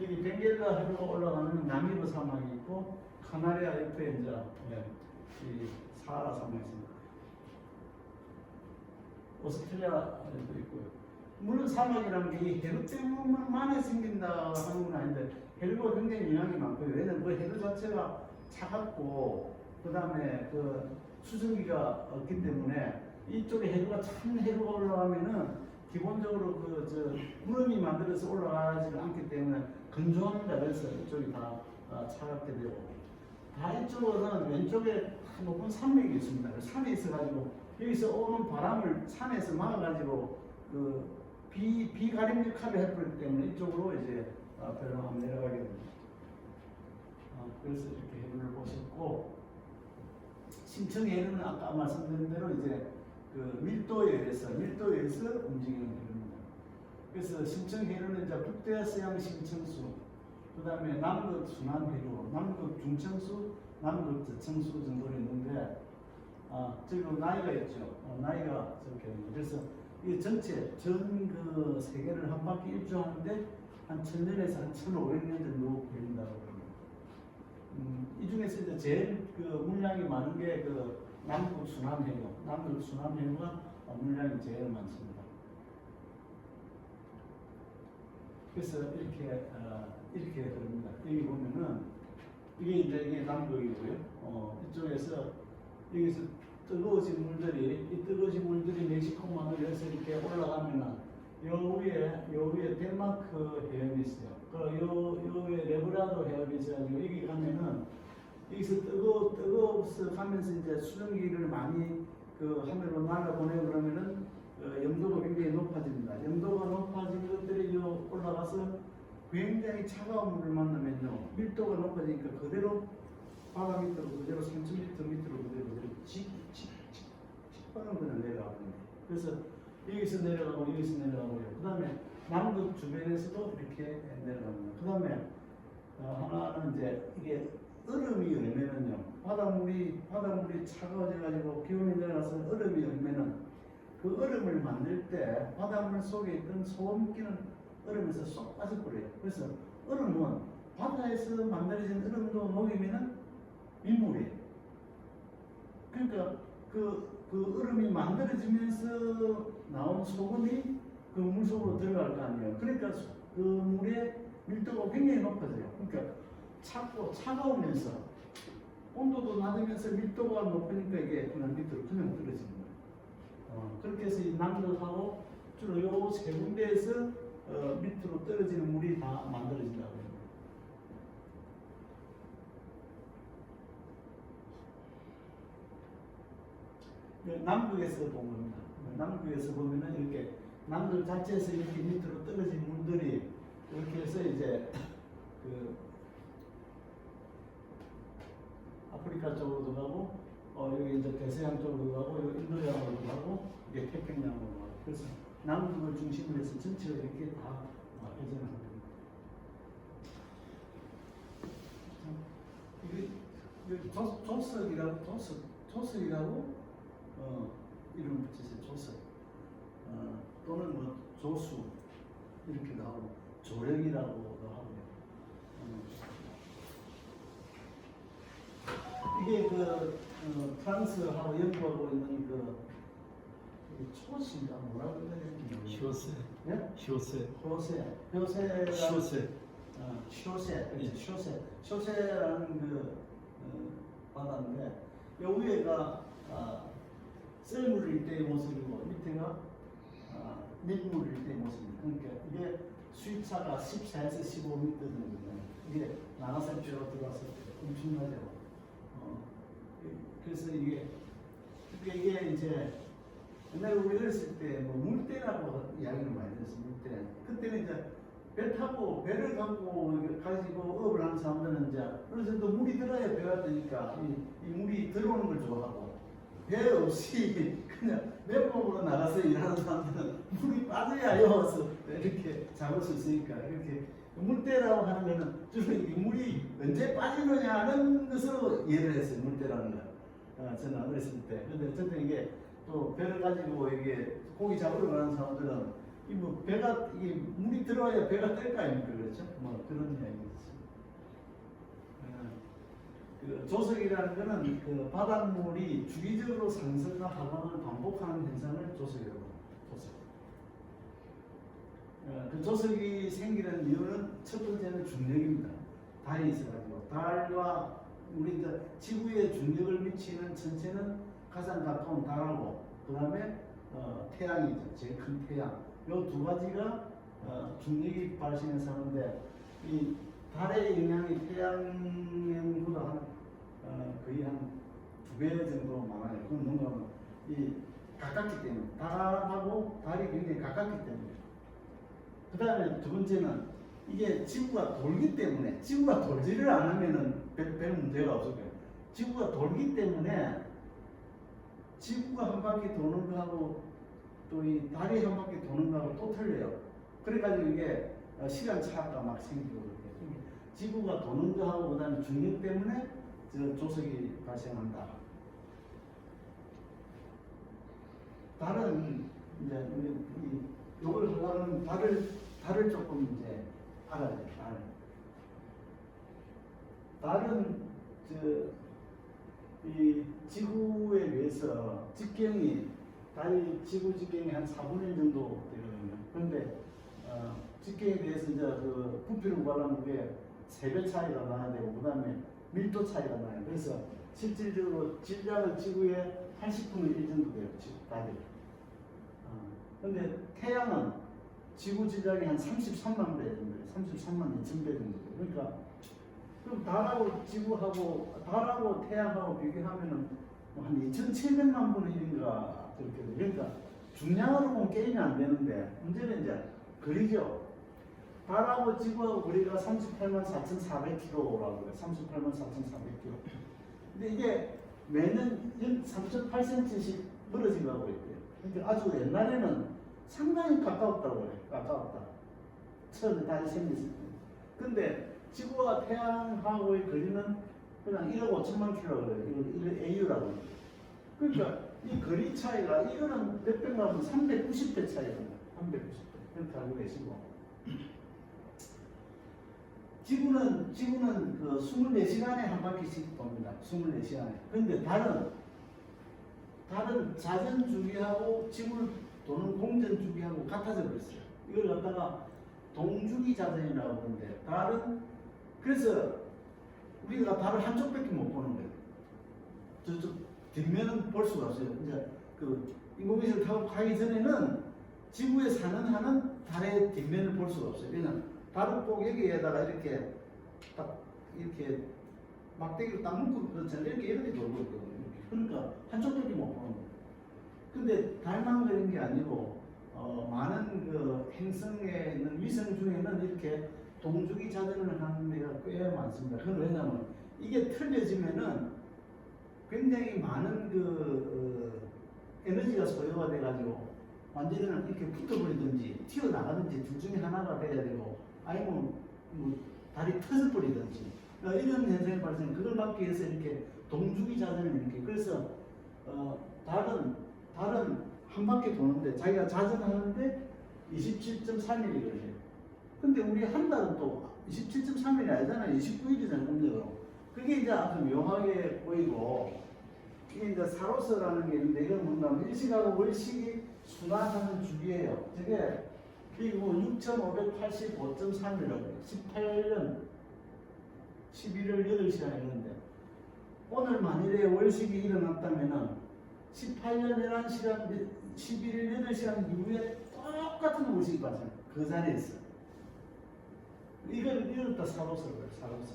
여기 벵겔라 해류가 올라가는 나미브 사막이 있고, 카나리아 옆에 이제 이 사하라 사막이 있습니다. 오스트리아에도 있고요. 물론 사막이라는 게 이 해류 때문에 생긴다 하는 건 아닌데, 해류가 굉장히 영향이 많고요. 왜냐면 해류 자체가 차갑고, 그 다음에 수증기가 없기 때문에 이쪽에 찬 해류가 올라가면은 기본적으로 구름이 만들어서 올라가지는 않기 때문에 건조합니다. 그래서 이쪽이 다 차갑게 되고, 다 이쪽은 왼쪽에 다 높은 산맥이 있습니다. 산이 있어가지고 여기서 오는 바람을 산에서 막아가지고 비가림 역할을 해버리기 때문에 이쪽으로 이제 별로 한번 내려가게 됩니다. 그래서 이렇게 해변을 보셨고, 심층 해변은 아까 말씀드린 대로 이제 밀도에 의해서 움직이는 해변입니다. 그래서 심층 해변은 이제 북대서양 심층수, 그 다음에 남극 순환해류, 남극 중층수, 남극 저층수 정도로 있는데, 지금 나이가 있죠. 나이가 저렇게 됩니다. 그래서 이 전체 전 세계를 한 바퀴 일주하는데 한 1000년에서 한 1500년 정도 걸린다고 합니다. 이 중에서 이제 제일 물량이 많은 게 남극 순환해류, 남극 순환해류가 물량이 제일 많습니다. 그래서 이렇게 됩니다. 여기 보면은 이게 남극이고요. 이쪽에서 여기서 뜨거워진 물들이 멕시코만으로해서 이렇게 올라가면은 요 위에 덴마크 해협이 있어요. 요 위에 레브라도 해협이 있어가지고 여기 가면은 여기서 뜨거워서 가면서 이제 수증기를 많이 하늘로 날아보내고 그러면은 염도가 굉장히 높아집니다. 염도가 높아진 것들이 올라가서 굉장히 차가운 물을 만나면요, 밀도가 높아지니까 그대로 바다 밑으로 그대로 3000m 밑으로 그대로 직방을 그냥 내려가거든요. 그래서 여기서 내려가고 그 다음에 남극 주변에서도 이렇게 내려갑니다. 그 다음에 하나는 이제 이게 얼음이 얼면은요, 바닷물이 차가워져가지고 기온이 내려가서 얼음이 얼면은 그 얼음을 만들 때 바닷물 속에 있던 소금기는 얼음에서 쏙 빠져버려요. 그래서 얼음은 바다에서 만들어진 얼음도 녹이면은 민물이에요. 그러니까 그 얼음이 만들어지면서 나온 소금이 그 물속으로 들어갈 거 아니에요. 그러니까 그 물의 밀도가 굉장히 높아져요. 그러니까 차가우면서 온도도 낮으면서 밀도가 높으니까 이게 그냥 밑으로 그냥 떨어지는 거예요. 그렇게 해서 이 남극하고 주로 요 세 군데에서 밑으로 떨어지는 물이 다 만들어진다고 합니다. 남극에서 본 겁니다. 남극에서 보면은 이렇게 남극 자체에서 이렇게 밑으로 떨어진 물들이 이렇게 해서 이제 아프리카 쪽으로도 가고, 여기 이제 대서양 쪽으로 가고, 여기 인도양으로도 가고, 이게 태평양으로 가고. 그래서 남극을 중심으로 해서 전체가 이렇게 다 회전을 합니다. 이게 조석이라고 이름 붙이세요. 조석. 또는 뭐 조수 이렇게도 하고, 조력이라고도 하고요. 이게 프랑스하고 영국하고 있는 초신가 뭐라고 해야 되는지 쇼세. 네? 쇼세. 쇼세라는 바다인데, 요 위에가 썰물일 때의 모습이고 밑에가 밀물일 때의 모습입니다. 그러니까 이게 수위차가 14에서 15m 정도예요. 이게 나가산표로 들어왔을 때 엄청나죠. 그래서 이게 이제 옛날에 우리 어렸을 때 뭐 물대라고 이야기를 많이 들었어요. 물대. 그때는 이제 배를 가지고 업을 하는 사람들은 이제 어느 정도 물이 들어야 배가 되니까 이 물이 들어오는 걸 좋아하고, 배 없이 그냥 맨몸으로 나가서 일하는 사람들은 물이 빠져야 여와서 이렇게 잡을 수 있으니까, 이렇게 물대라고 하는 거는 주로 이 물이 언제 빠지느냐는 것으로 이해를 했어요. 물대라는 거. 저는 어렸을 때. 근데 어쨌든 이게 또 배를 가지고 이게 고기 잡으러 가는 사람들은 이게 물이 들어와야 배가 뜰 거 아닙니까? 그렇죠? 뭐 그런 이야기였어요. 조석이라는 거는 바닷물이 주기적으로 상승과 하강을 반복하는 현상을 조석이라고 합니다. 조석이 생기는 이유는 첫 번째는 중력입니다. 달이 있어가지고, 달과 우리 이제 지구에 중력을 미치는 천체는 가장 가까운 달하고, 그 다음에 태양이죠. 제일 큰 태양. 요 두 가지가 중력이 발생해서 하는데 이 달의 영향이 태양보다 거의 한 2배 정도 많아요. 그건 뭔가 하면 이 가깝기 때문에 달하고 달이 굉장히 가깝기 때문에. 그 다음에 두 번째는 이게 지구가 돌기 때문에 지구가 돌지를 않으면은 별 문제가 없을 거예요. 지구가 돌기 때문에 지구가 한 바퀴 도는 거하고 또 이 달이 한 바퀴 도는 거하고 또 틀려요. 그래가지고 이게 시간 차가 막 생기고 그렇게. 지구가 도는 거하고 그다음에 중력 때문에 저 조석이 발생한다. 달은 이제 요걸 하려면 달을 조금 이제 알아야 돼. 달은 이 지구에 비해서 직경이 지구 직경이 한 4분의 1 정도 되거든요. 그런데 직경에 대해서 이제 그 부피를 구하려면 그게 3배 차이가 나야 되고 그다음에 밀도 차이가 나요. 그래서 실질적으로 질량은 지구의 80분의 1 정도 돼요. 달이. 근데 태양은 지구 질량이 한 33만 배 정도 돼요. 33만 2천 배 정도 돼요. 그러니까 그럼 달하고 태양하고 비교하면은 한 2,700만 분의 1인가 그렇게 돼요. 그러니까 중량으로 보면 게임이 안 되는데 문제는 이제 거리죠. 달하고 지구하고 거리가 38만 4,400km라고 그래요. 38만 4,400km. 근데 이게 매년 3.8cm씩 멀어진 거라고 있대요. 그러니까 아주 옛날에는 상당히 가까웠다고 그래요. 가까웠다. 처음에 달이 생겼을 때. 근데 지구와 태양하고의 거리는 그냥 1억 5천만 킬로라고 그래요. 이걸 AU라고 해요. 그러니까 이 거리 차이가 이거는 몇백만 분 390배 차이거든요. 390배. 그렇게 알고 계시고. 지구는 그 24시간에 한 바퀴씩 돕니다. 24시간에. 근데 달은 자전 주기하고 지구를 도는 공전 주기하고 같아져 버렸어요. 이걸 갖다가 동주기 자전이라고 하는데 달은 그래서 우리가 달을 한쪽밖에 못 보는 거예요. 저쪽 뒷면은 볼 수가 없어요. 이제 그 인공위성을 타고 가기 전에는 지구에 사는 한은 달의 뒷면을 볼 수가 없어요. 왜냐면 달은 꼭 여기에다가 이렇게 딱 이렇게 막대기로 딱 묶고 그렇잖아요. 이렇게 돌고 있거든요. 그러니까 한쪽밖에 못 보는 거예요. 근데 달만 그런 게 아니고 많은 그 행성에 있는 위성 중에는 이렇게 동주기 자전을 하는 데가 꽤 많습니다. 그건 왜냐하면 이게 틀려지면은 굉장히 많은 에너지가 소요가 돼가지고 완전히 이렇게 붙어버리든지 튀어나가든지 둘 중에 하나가 돼야 되고 아니면 뭐 달이 터져버리든지 이런 현상이 발생. 그걸 막기 위해서 이렇게 동주기 자전을 이렇게 그래서 달은 한 바퀴 도는데 자기가 자전하는데 27.3일이 걸려요. 근데 우리 한 달은 또 27.3일이 아니잖아요. 29일이잖아요. 음력으로. 그게 이제 아주 묘하게 보이고 이게 이제 사로스라는 게 있는데 이건 뭔가 일식하고 월식이 순환하는 주기예요. 저게 그리고 6,585.3일이라고 해요. 18년 11월 8시간에 있는데 오늘 만일에 월식이 일어났다면은 18년 11시간 11일 8시간 이후에 똑같은 월식이 발생해요. 그 자리에 있어. 이걸 다 사로스라고 해요. 사로스.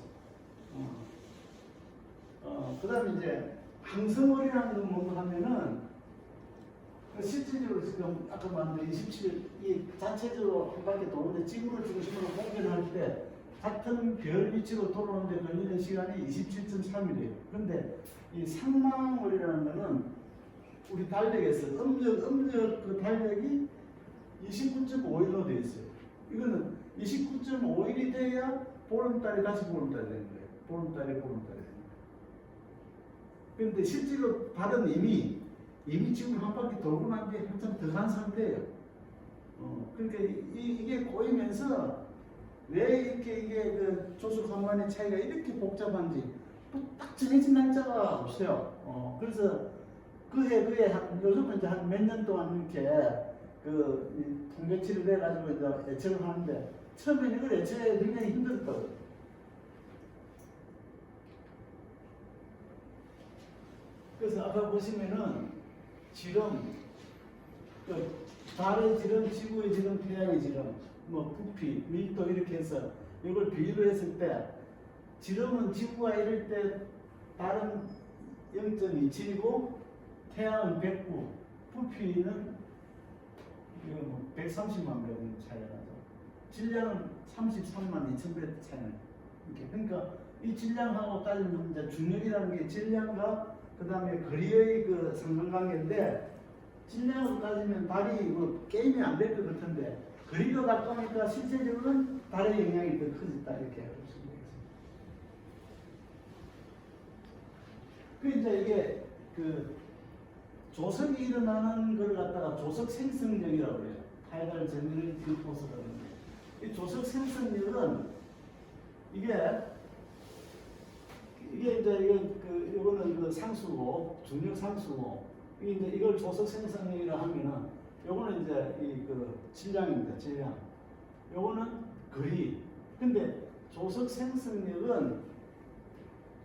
그 다음에 이제 항성월이라는 건 뭔가 하면은 실질적으로 지금 아까 말한 27일 이 자체적으로 한 바퀴 도는데 지구를 중심으로 공전할 때 같은 별 위치로 돌아오는데 걸리는 시간이 27.3일이에요. 그런데 이 상망월이라는 거는 우리 달력에서 음력 그 달력이 29.5일로 되어 있어요. 이거는 29.5일이 돼야 보름달이 다시 보름달이 되는 거예요. 보름달이 되는 거예요. 그런데 실제로 달은 이미 지금 한 바퀴 돌고 난 뒤에 한참 더 간 상태예요. 그러니까 이게 꼬이면서 왜 이렇게 이게 그 조수간만의 차이가 이렇게 복잡한지 딱 정해진 날짜가 없어요. 그래서 그해 요즘은 이제 한 몇 년 동안 이렇게 그 통계치를 해가지고 이제 예측을 하는데 처음에는 이걸 예측하기 굉장히 힘들었다고. 그래서 아까 보시면은 지금 그 달의 지름, 지구의 지름, 태양의 지름, 뭐 부피, 밀도 이렇게 해서 이걸 비교를 했을 때 지름은 지구가 이럴 때 달은 0.27이고 태양은 109, 부피는 130만 배 정도 차이가 나죠. 질량은 33만 2천 배 차이가 나요. 그러니까 이 질량하고 따지면 이제 중력이라는 게 질량과 그 다음에 거리의 그 상관관계인데, 질량으로 따지면 달이 뭐 게임이 안 될 것 같은데 거리가 가까우니까 실제적으로는 달의 영향이 더 커졌다 이렇게 할 수 있습니다. 그 이제 이게 그 조석이 일어나는 걸 갖다가 조석 생성력이라고 그래요. 타이달 제너레이티브 포스라는 게. 이 조석 생성력은 이게 이제 이거는 그 상수고 중력 상수고, 이제 이걸 조석 생성력이라 하면은 요거는 이제 이 그 질량입니다. 질량. 요거는 거리. 근데 조석 생성력은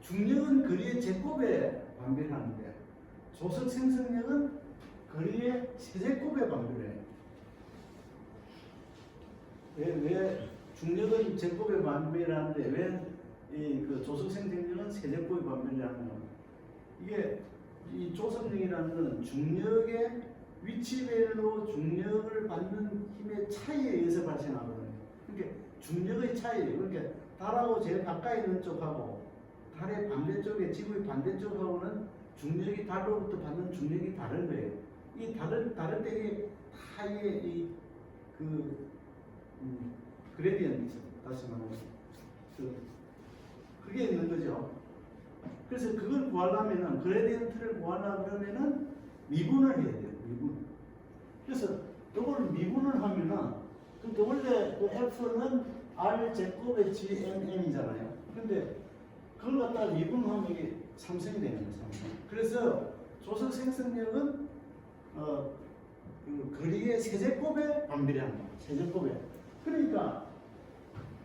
중력은 거리의 제곱에 반비례하는데 조석 생성력은 거리의 세제곱에 반비례해요. 왜 중력은 제곱에 반비례하는데 왜 이 그 조석 생성력은 세제곱에 반비례하느냐? 이게 이 조석력이라는 것은 중력의 위치별로 중력을 받는 힘의 차이에 의해서 발생하거든요. 그러니까 중력의 차이, 그러니까 달하고 제일 가까이 있는 쪽하고 달의 반대쪽에 지구의 반대쪽하고는 중력이 달로부터 받는 중력이 다른 거예요. 이 다를 때 다 이게 그레디언트 있어요. 다시 말하면 그게 있는 거죠. 그래서 그걸 구하려면은 그레디언트를 구하려고 그러면은 미분을 해야 돼요. 미분. 그래서 이걸 미분을 하면은 그러니까 원래 그 F는 R 제곱의 GMM이잖아요. 근데 그걸 갖다가 미분하면 이게 삼성이 되는 거예요. 삼성. 그래서 조석 생성력은 그 거리의 세제곱에 반비례합니다. 세제곱에. 그러니까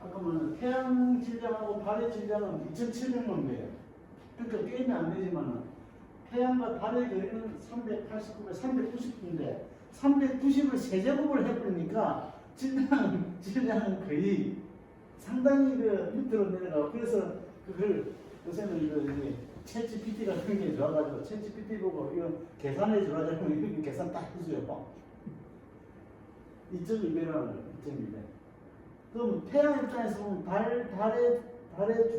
아까 말한 태양 질량하고 달의 질량은 2,700만 배예요. 그러니까 게임이 안 되지만은 태양과 달의 거리는 389배, 390인데 390을 세제곱을 해버리니까 질량은 거의 상당히 그 밑으로 내려가고, 그래서 그걸 요새는 챗GPT 같은 게 좋아가지고 챗GPT 보고 이거 계산해 주라고 하면 이렇게 계산 딱 해줘요. 2.2배라는 2.2배. 그럼 태양 입장에서 보면 달의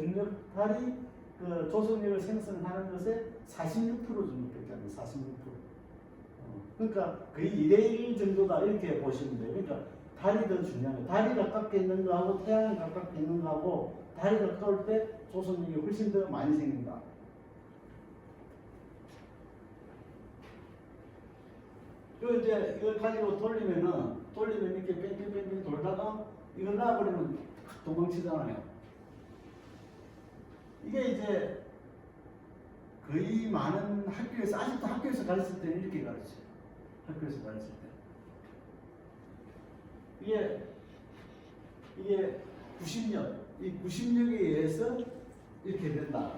중력, 달이 그 조석력을 생성하는 것에 46% 정도밖에 안 돼요. 46%. 그러니까 거의 2대1 정도다 이렇게 보시면 돼요. 그러니까 달이 더 중요한 거예요. 달이 가깝게 있는 거하고 태양이 가깝게 있는 거하고 달이 가까울 때 조석력이 훨씬 더 많이 생긴다. 그리고 이제 이걸 가지고 돌리면 이렇게 뺑뺑뺑뺑 돌다가 이걸 놔버리면 도망치잖아요. 이게 이제 거의 많은 학교에서, 아직도 학교에서 가르칠 때는 이렇게 가르쳐요. 학교에서 가르칠 때. 이게 90력, 이 90력에 의해서 이렇게 된다.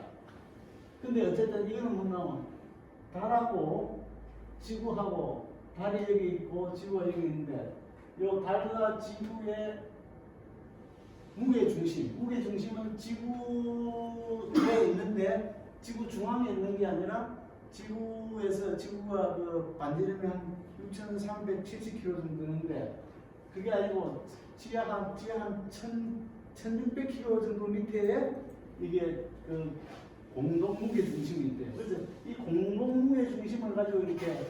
근데 어쨌든 이거는 뭐냐면 달하고 지구하고 달이 여기 있고 지구가 여기 있는데 이 달과 지구의 무게중심은 지구에 있는데 지구 중앙에 있는 게 아니라 지구가 그 반지름이 한 6,370km 정도 되는데 그게 아니고 지하 한 1,600km 정도 밑에 이게 그 공동 무게 중심이 있대요. 그래서 이 공동 무게 중심을 가지고 이렇게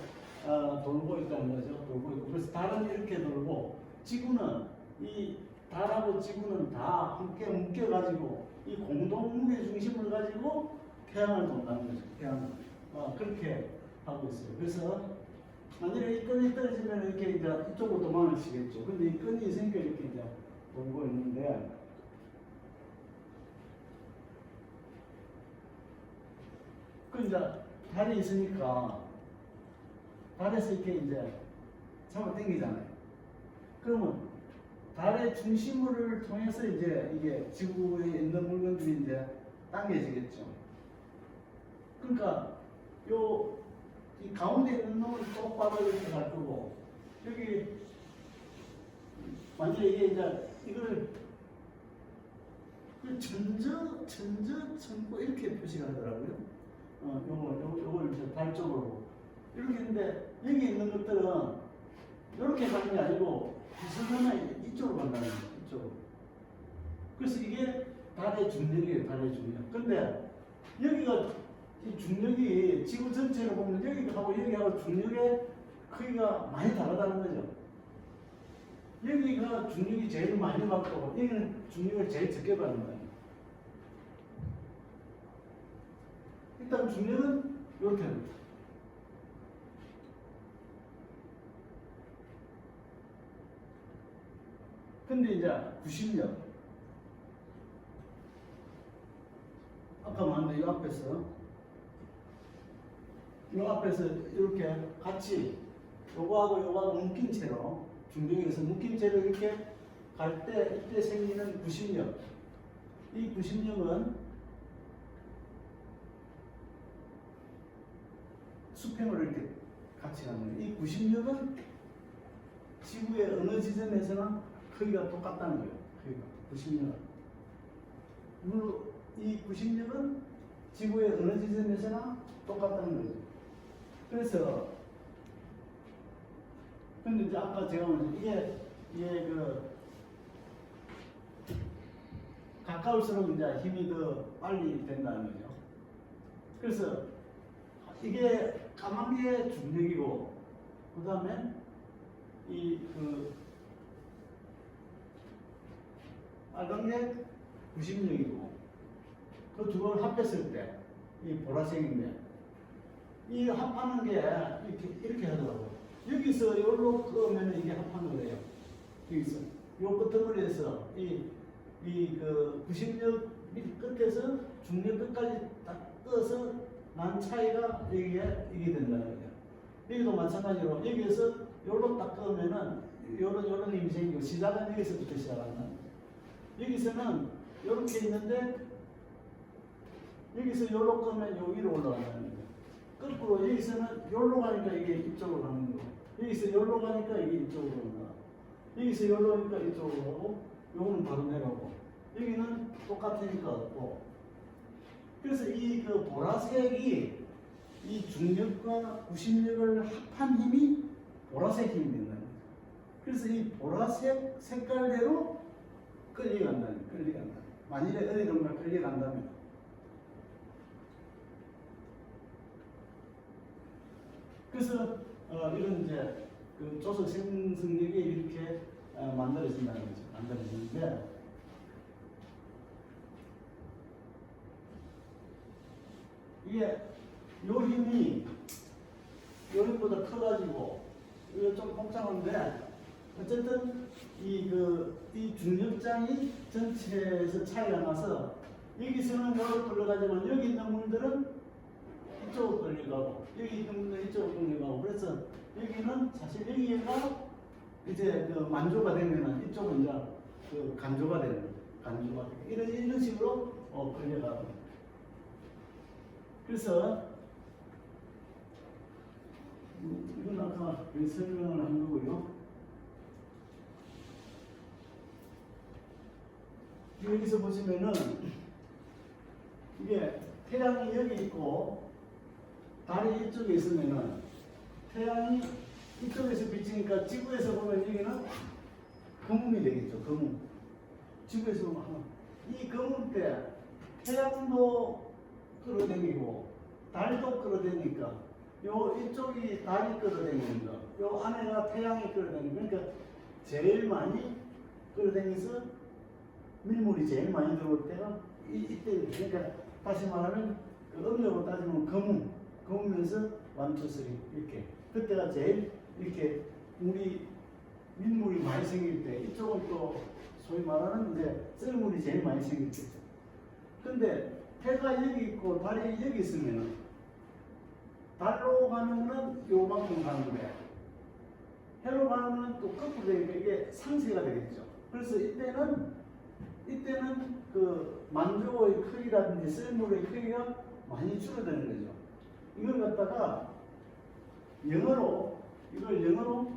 돌고 있다는 거죠. 돌고 있고, 그래서 달은 이렇게 돌고 지구는 이 달하고 지구는 다 함께 묶여가지고 이 공동 무게 중심을 가지고 태양을 돈다는 거죠. 태양을 그렇게 하고 있어요. 그래서 만약에 이 끈이 떨어지면 이렇게 이제 이쪽으로 도망을 치겠죠. 근데 이 끈이 있으니까 이렇게 이제 돌고 있는데, 그 이제 달이 있으니까 달에서 이렇게 이제 잡아 당기잖아요. 그러면 달의 중심을 통해서 이제 이게 지구에 있는 물건들이 이제 당겨지겠죠. 그러니까 이 가운데 있는 놈을 똑바로 이렇게 갈 거고, 여기 만약에 이게 이제 이걸 천고 이렇게 표시가 하더라고요. 요걸 이제 달 쪽으로 이렇게 했는데 여기 있는 것들은 이렇게 가는 게 아니고 비스듬하게 이쪽으로 간다는 거예요. 이쪽으로. 그래서 이게 달의 중력이에요. 달의 중력. 근데 여기가 이 중력이 지구 전체를 보면 여기하고 여기하고 중력의 크기가 많이 다르다는 거죠. 여기가 중력이 제일 많이 받고 여기는 중력을 제일 적게 받는 거예요. 일단 중력은 이렇게 합니다. 근데 이제 90력 아까 말한 이 앞에서 이렇게 같이 요거하고 묶인 채로 중력에서 묶인 채로 이렇게 갈 때 이때 생기는 90력 이 90력은 수평으로 이렇게 같이 가는 거예요. 이 90력은 지구의 어느 지점에서나 크기가 똑같다는 거예요. 크기가 90력은 물론 이 90력은 지구의 어느 지점에서나 똑같다는 거죠. 그래서 근데 이제 아까 제가 말한 이게 그 가까울수록 이제 힘이 더 빨리 된다는 거죠. 그래서 이게 까만 게 중력이고 그 다음에 이 그 빨간 게 90력이고 그 두 개를 합했을 때 이 보라색인데 이 합하는 게 이렇게 하더라고요. 여기서 여기로 끄면 이게 합하는 거예요. 여기서 요 끄트머리에서 그 90력 밑 끝에서 중력 끝까지 딱 떠서 난 차이가 이게 된다는 거예요. 여기도 마찬가지로 여기에서 요로 딱 끄면은 요런 힘이 생기고 시작은 여기서부터 시작한다. 여기서는 요렇게 있는데 여기서 요로 끄면 요 위로 올라간다는 거예요. 거꾸로 여기서는 요로 가니까 이게 이쪽으로 가는 거고 여기서 요로 가니까 이게 이쪽으로 올라가 여기서 요로 가니까 이쪽으로 가고 요거는 바로 내려오고 여기는 똑같으니까 없고 그래서 이 그 보라색이 이 중력과 90력을 합한 힘이 보라색 힘이 된다는 거예요. 그래서 이 보라색 색깔대로 끌려간다. 만일에 어디론가 끌려간다면 그래서 이런 이제 그 조석 생성력이 이렇게 만들어진다는 거죠. 만들어지는데 이게 요 힘이 요 힘보다 커가지고 이거 좀 복잡한데 어쨌든 이 중력장이 전체에서 차이가 나서 여기서는 여기로 끌려가지만 여기 있는 물들은 이쪽으로 끌려가고 여기 있는 분들 이쪽으로 끌려가고 그래서 여기는 사실 여기가 이제 그 만조가 되면은 이쪽은 이제 그 간조가 되는 거예요. 간조가 이런 식으로 끌려가고 그래서 이건 아까 설명을 한 거고요. 여기서 보시면은 이게 태양이 여기 있고 달이 이쪽에 있으면은 태양이 이쪽에서 비치니까 지구에서 보면 여기는 거문이 되겠죠. 거문. 지구에서 보면 이 거문 때 태양도 끌어당기고 달도 끌어당기니까 요 이쪽이 달이 끌어당기는 거, 요 안에가 태양이 끌어당기는 그러니까 제일 많이 끌어당겨서 밀물이 제일 많이 들어올 때가 이때 그러니까 다시 말하면 그 음력으로 따지면 거문면서 1, 2, 3 이렇게 그때가 제일 이렇게 밀물이 많이 생길 때 이쪽은 또 소위 말하는 이제 썰물이 제일 많이 생길 때 근데 해가 여기 있고 달이 여기 있으면 달로 가는 거는 요만큼 가는데 해로 가는 거는 또 거꾸로 되니까 이게 상쇄가 되겠죠. 그래서 이때는 그 만조의 크기라든지 썰물의 크기가 많이 줄어드는 거죠. 이걸 갖다가 이걸 영어로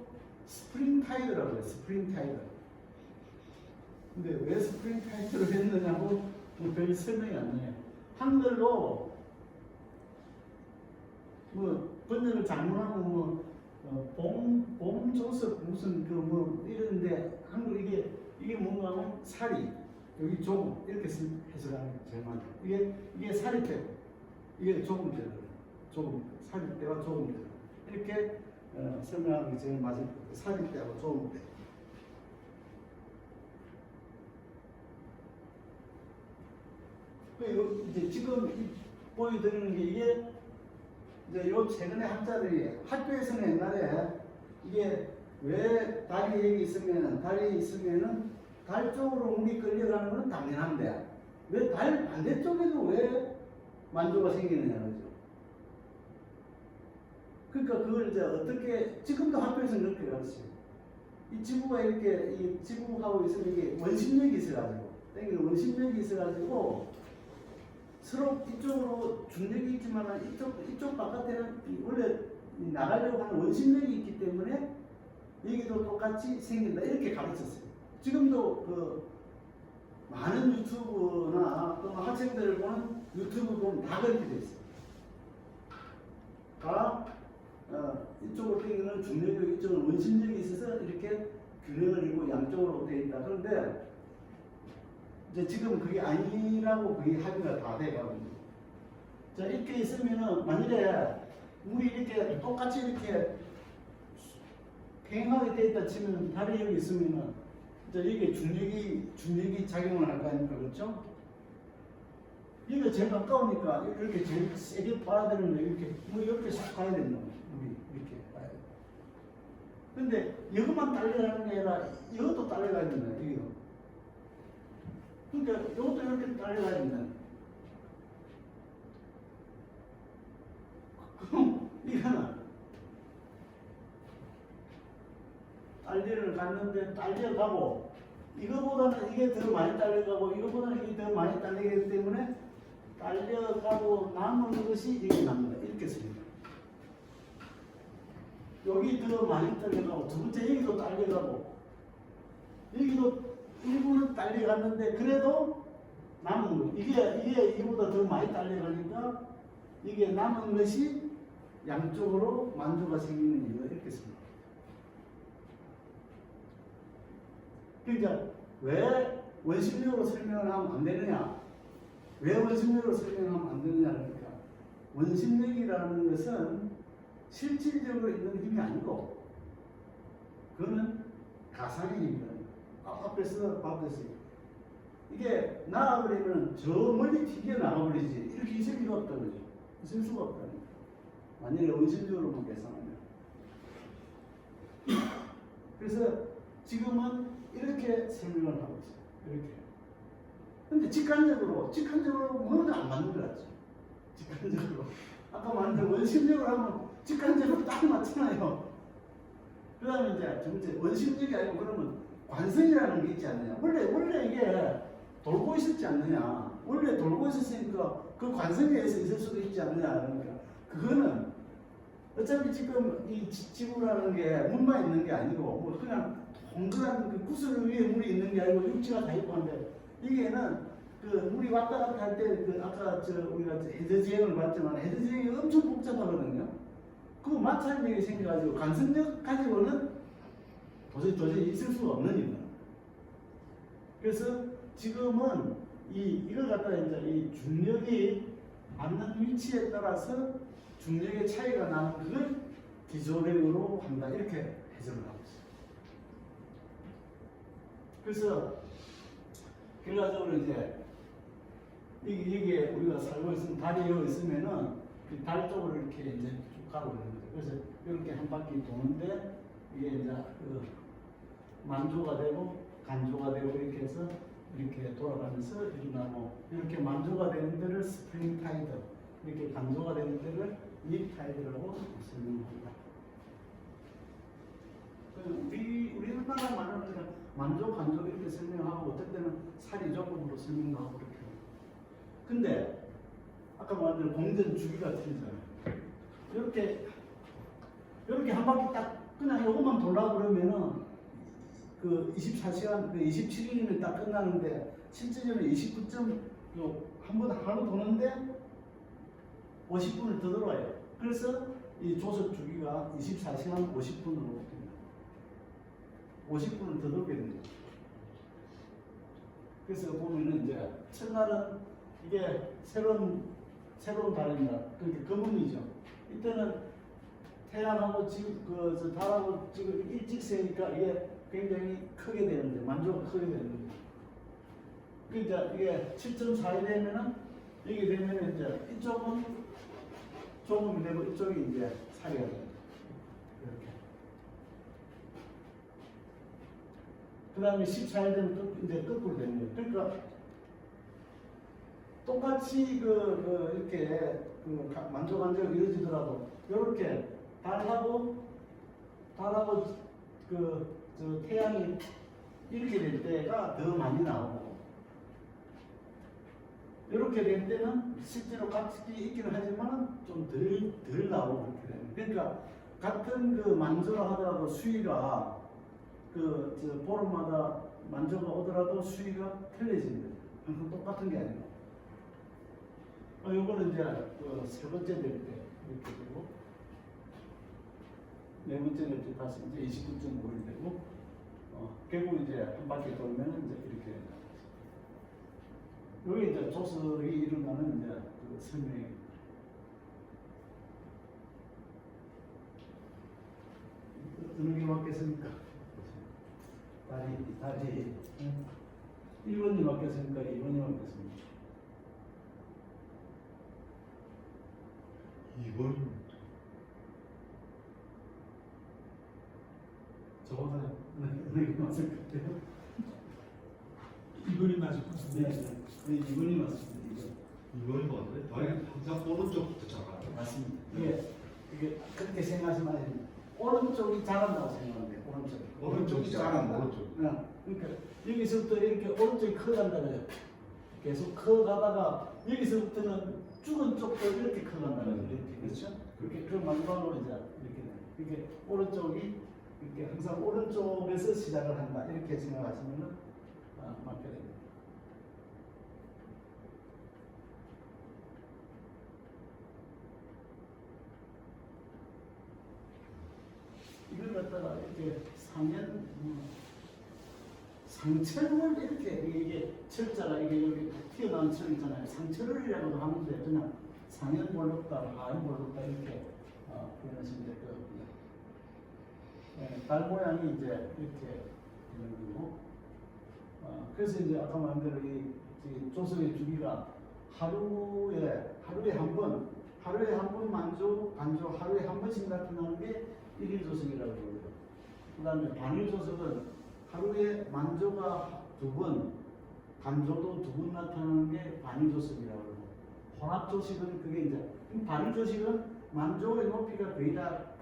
스프링 타이드라고 해요. 스프링 타이드. 근데 왜 스프링 타이드를 했느냐고 별 설명이 안 나요. 한글로 뭐 번역을 잘못하고 봄 조석 무슨 그 뭐 이러는데 한글 이게 뭔가 하면 사리 여기 조금 이렇게 해석하는 게 제일 많아요. 이게 사리 때 이게 조금 되는 조금 사리 때와 조금 되는 이렇게 설명하는 게 제일 맞을 거예요. 사리 때하고 조금 때. 이제 지금 보여드리는 게 이제 요 최근에 학자들이 학교에서는 옛날에 이게 왜 달이 있으면은 달 쪽으로 물이 끌려가는 건 당연한데 왜 달 반대쪽에도 왜 만조가 생기느냐 그죠? 그러니까 그걸 이제 어떻게 지금도 학교에서는 그렇게 가르쳐요. 이 지구가 이렇게 이 지구하고 있으면 이게 원심력이 있어가지고 땡기는 원심력이 있어가지고 서로 이쪽으로 중력이 있지만 이쪽 바깥에는 원래 나가려고 하는 원심력이 있기 때문에 여기도 똑같이 생긴다 이렇게 가르쳤어요. 지금도 그 많은 유튜브나 또 학생들을 보는 유튜브 보면 다 그렇게 돼 있어요. 다 이쪽으로 땡기는 중력이 이쪽은 원심력이 있어서 이렇게 균형을 이루고 양쪽으로 되어 있다. 그런데 이제 지금 그게 아니라고 거의 합의가 다 돼가거든요. 자, 이렇게 있으면은 만일에 물이 이렇게 똑같이 이렇게 팽하게 돼 있다 치면 달이 여기 있으면은 이제 이게 중력이 작용을 할 거 아닙니까? 그렇죠? 이게 제일 가까우니까 이렇게 제일 세게 봐야 되는데 이렇게 싹 가야 된다. 물이 이렇게 봐야 돼. 근데 이것만 달려가는 게 아니라 이것도 달려가야 된다. 이거. 그러니까 이것도 이렇게 달려가야 된다. 그럼 이거는 딸려를 갔는데 딸려가고 이거보다는 이게 더 많이 딸려가고 이거보다는 이게 더 많이 딸리기 때문에 딸려가고 남은 것이 이게 남는다. 이렇게 씁니다. 여기 더 많이 딸려가고 두 번째 여기도 딸려가고 여기도 일부는 딸려갔는데 그래도 남은 거 이게 이보다 더 많이 딸려가니까 이게 남은 것이 양쪽으로 만조가 생기는 이유가 이렇게 씁니다. 그러니까 왜 원심력으로 설명을 하면 안 되느냐? 왜 원심력으로 설명하면 안 되느냐? 그러니까 원심력이라는 것은 실질적으로 있는 힘이 아니고 그거는 가상의 힘이다. 앞에서 봤듯이 이게 나가버리면 저 멀리 튀겨 나가버리지 이렇게 있을 리가 없다는 거죠. 있을 수가 없다는 거죠. 만약에 원심력으로만 계산하면. 그래서 지금은 이렇게 설명을 하고 있어요. 이렇게. 근데 직관적으로 뭐도 안 맞는 것 같죠. 직관적으로. 아까 말한 원심력으로 하면 직관적으로 딱 맞잖아요. 그 다음에 이제 두 번째 원심력이 아니고 그러면 관성이라는 게 있지 않느냐. 원래 이게 돌고 있었지 않느냐. 원래 돌고 있었으니까 그 관성에 의해서 있을 수도 있지 않느냐. 그러니까 그거는 어차피 지금 이 지구라는 게 물만 있는 게 아니고 뭐 그냥 동그란 그 구슬 위에 물이 있는 게 아니고 육지가 다 있고 한데 이게는 그 물이 왔다 갔다 할 때 그 아까 우리가 해저지형을 봤지만 해저지형이 엄청 복잡하거든요. 그 마찰력이 생겨가지고 관성력 가지고는 도저히 있을 수가 없는 일이에요. 그래서 지금은 이걸 갖다가 이제 이 중력이 맞는 위치에 따라서 중력의 차이가 나는 그걸 기조력으로 한다. 이렇게 해석을 하고 있어요. 그래서 결과적으로 이제 이게 우리가 살고 있으면 달이 여기 있으면은 그 달 쪽으로 이렇게 이제 쭉 가고 있는 거죠. 그래서 이렇게 한 바퀴 도는데 이게 이제 그 만조가 되고 간조가 되고 이렇게 해서 이렇게 돌아가면서 일어나고 이렇게 만조가 되는 데를 스프링 타이드 이렇게 간조가 되는 데를 립 타이드라고 설명합니다. 우리나라 말은 그냥 만조, 간조 이렇게 설명하고 어떨 때는 살이 조금으로 설명하고 그렇게 해요. 근데 아까 말한 공전 주기가 틀리잖아요. 이렇게 한 바퀴 딱 그냥 이것만 돌라 그러면은 그 24시간, 그 27일이면 딱 끝나는데 실제적으로 29점 한번 하루 도는데 50분을 더 돌아요. 그래서 이 조석 주기가 24시간 50분으로 50분을 더 돌게 됩니다. 그래서 보면은 이제 첫날은 이게 새로운 달입니다. 그러니까 금운이죠. 이때는 태양하고 지금 달하고 지금 일찍 새니까 이게 굉장히 크게 되는데 만조가 크게 되는데. 그러니까 이게 7.4이 되면은 이게 되면은 이제 이쪽은 조금이 되고 이쪽이 이제 사이가 됩니다. 이렇게. 그 다음에 14일 되면 이제 거꾸로 됩니다. 그러니까 똑같이 이렇게 만족안정 이루어지더라도 이렇게 달하고 저 태양이 이렇게 될 때가 더 많이 나오고 이렇게 될 때는 실제로 같이 있기는 하지만 좀 덜 나오고 그렇게 됩니다. 그러니까 같은 그 만조라 하더라도 수위가 보름마다 만조가 오더라도 수위가 틀려집니다. 항상 똑같은 게 아니고. 요거는 이제 세 번째 될 때 이렇게 되고 네 번째 될 때 다시 이제 29.5일 되고 결국 이제 한 바퀴 돌면은 이제 이렇게 된다. 여기 이제 조석이 일어나는 이제 그 설명입니다. 어느 게 맞겠습니까? 다리 1번이 맞겠습니까? 2번이 맞겠습니까? 2번. 저보다 어느 게 맞을 것 같아요? 2번이 맞을 것 같은데. 네, 2번이 맞습니다. 2번인 것 같은데? 다리 항상 오른쪽부터 작아요. 맞습니다. 이게 그렇게 생각하시면 안 됩니다. 오른쪽이 자란다고 생각하면 돼요. 오른쪽이 자란다. 오른쪽. 그러니까 여기서부터 이렇게 오른쪽이 커간다고요. 계속 커가다가 여기서부터는 죽은 쪽도 이렇게 커간다는 거예요. 이렇게 그렇죠? 그렇게 그 만반으로 이제 이렇게 돼요. 이렇게 오른쪽이 이렇게 항상 오른쪽에서 시작을 한다 이렇게 생각하시면은 맞게 됩니다. 이걸 갖다가 이렇게 상처를 이렇게 이게 철자가 이게 여기 튀어나온 철 있잖아요. 상처를이라고도 하는데 그냥 상현볼록달, 하현볼록달 이렇게 표현하시면 될 것 같고요. 네, 달 모양이 이제 이렇게 있는 거고. 그래서 이제 아까 말한 대로 이 조석의 주기가 하루에 한 번 만조, 간조 하루에 한 번씩 나타나는 게 일일 조석이라고 그러고요. 그 다음에 반일 조석은 하루에 만조가 2번, 간조도 2번 나타나는 게 반일 조석이라고 그러고, 혼합 조석은 그게 이제 반일 조석은 만조의 높이가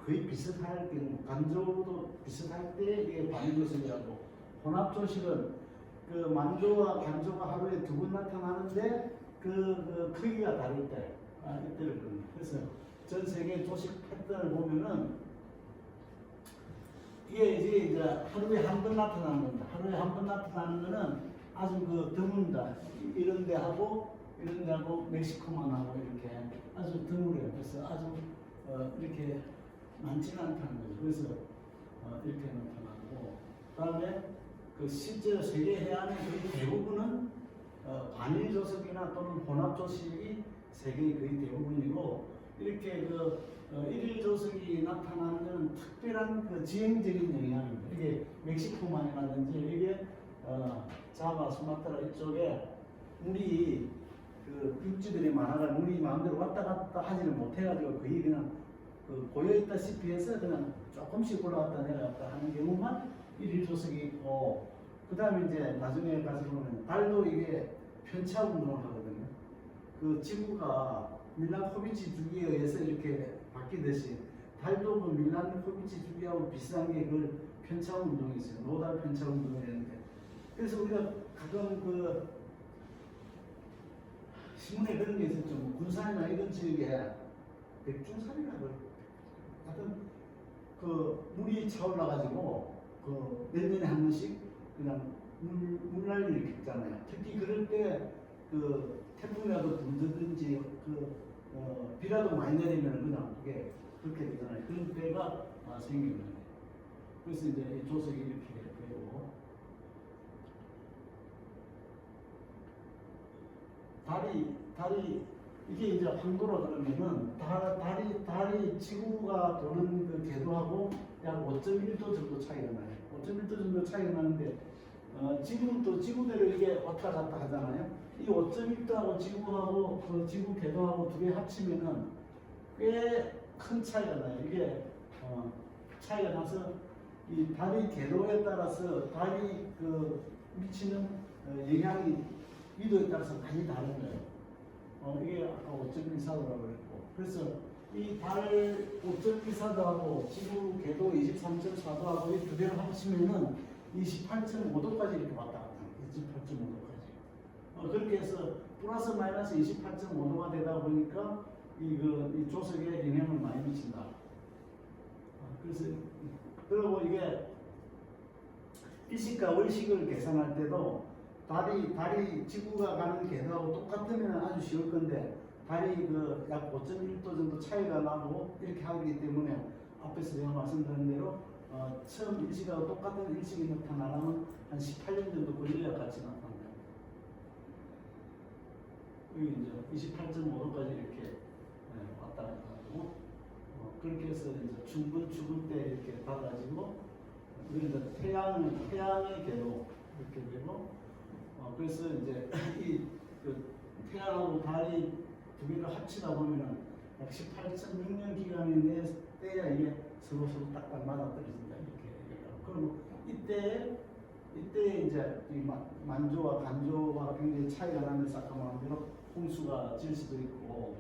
거의 비슷할 경우, 간조도 비슷할 때 이게 반일 조석이라고, 혼합 조석은 그 만조와 간조가 하루에 2번 나타나는데 그 크기가 다를 때 이때를 겁니다. 그래서 전 세계 조식 패턴을 보면은 이게 이제 하루에 한 번 나타나는 겁니다. 하루에 한 번 나타나는 거는 아주 드뭅니다. 이런 데 하고 멕시코만 하고 이렇게 아주 드물어요. 그래서 아주 이렇게 많지는 않다는 거죠. 그래서 이렇게 나타나고, 그다음에 실제로 세계 해안의 거의 대부분은 반일 조석이나 또는 혼합 조식이 세계의 거의 대부분이고, 이렇게 일일 조석이 나타나는 것은 특별한 지형적인 영향입니다. 이게 멕시코만이라든지 이게 자바, 수마트라 이쪽에 물이 육지들이 많아가 물이 마음대로 왔다 갔다 하지를 못해가지고 거의 그냥 고여 있다시피 해서 그냥 조금씩 올라갔다 내려갔다 하는 경우만 일일 조석이 있고, 그 다음에 이제 나중에 가서 보면 달도 이게 편차 운동을 하거든요. 지구가 밀란코비치 주기에 의해서 이렇게 바뀌듯이 달도 밀란코비치 주기하고 비슷한 게 편차 운동이 있어요. 노달 편차 운동이라는데. 그래서 우리가 가끔 신문에 그런 게 있었죠. 군산이나 이런 지역에 백중산이라고 하여튼 그 물이 차올라 가지고 그 몇 년에 한 번씩 그냥 물난리 일으켰잖아요. 특히 그럴 때 그 태풍이라도 불든지 비라도 많이 내리면 그냥 그게 그렇게 되잖아요. 그런 때가 생기는 거예요. 그래서 이제 이 조석이 이렇게 되고 달이 이게 이제 황도로 그러면은 달이 지구가 도는 그 궤도하고 약 5.1도 정도 차이가 나요. 5.1도 정도 차이가 나는데 지금도 지구대로 이게 왔다 갔다 하잖아요. 이 5.1도하고 지구하고 그 지구 궤도하고 두 개 합치면은 꽤 큰 차이가 나요. 이게 차이가 나서 이 달의 궤도에 따라서 달이 그 미치는 영향이 위도에 따라서 많이 다른 거예요. 이게 아까 5.14도라고 그랬고, 그래서 이 달 5.14도하고 지구 궤도 23.4도하고 이 두 개를 합치면은 28.5도까지 이렇게 왔다 갔다 해요. 28.5도까지. 그렇게 해서 플러스 마이너스 28.5도가 되다 보니까 이 조석에 영향을 많이 미친다. 그래서 그리고 이게 일식과 월식을 계산할 때도 달이 지구가 가는 궤도하고 똑같으면 아주 쉬울 건데 달이 그 약 5.1도 정도 차이가 나고 이렇게 하기 때문에 앞에서 제가 말씀드린 대로 처음 일식하고 똑같은 일식이 나타나려면 한 18년 정도 걸려야 같이 나타납니다. 여기 이제 28.5도까지 이렇게 왔다 갔다 하고 그렇게 해서 이제 죽을 때 이렇게 봐가지고 우리는 태양의 궤도 이렇게 되고 그래서 이제 그 태양하고 달이 두 개를 합치다 보면은 약 18.6년 기간이 때야 이게 서로 딱딱 맞아 떨어진다 이렇게 얘기하고 그리고 이때 이제 이 만조와 간조가 굉장히 차이가 나면서 아까 말한 대로 홍수가 질 수도 있고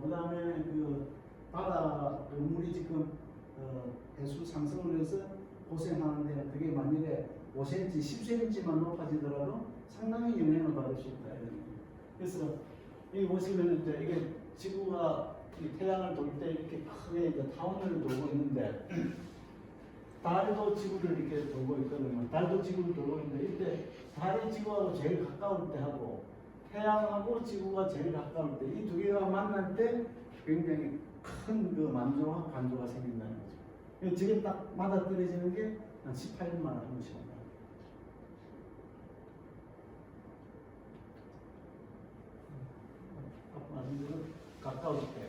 그 다음에 그 바다 그 물이 지금 해수 상승을 해서 고생하는데 그게 만일에 5cm, 10cm만 높아지더라도 상당히 영향을 받을 수 있다. 그래서 여기 보시면 이제 이게 지구가 이 태양을 돌 때 이렇게 크게 이제 타원을 돌고 있는데 달도 지구를 이렇게 돌고 있거든요. 달도 지구를 돌고 있는데 이때 달이 지구하고 제일 가까울 때 하고 태양하고 지구가 제일 가까울 때 이 두 개가 만날 때 굉장히 큰 그 만조와 간조가 생긴다는 거죠. 저게 딱 맞아떨어지는 게 한 18년 만에 한 번씩 옵니다. 아까 말씀드린 가까울 때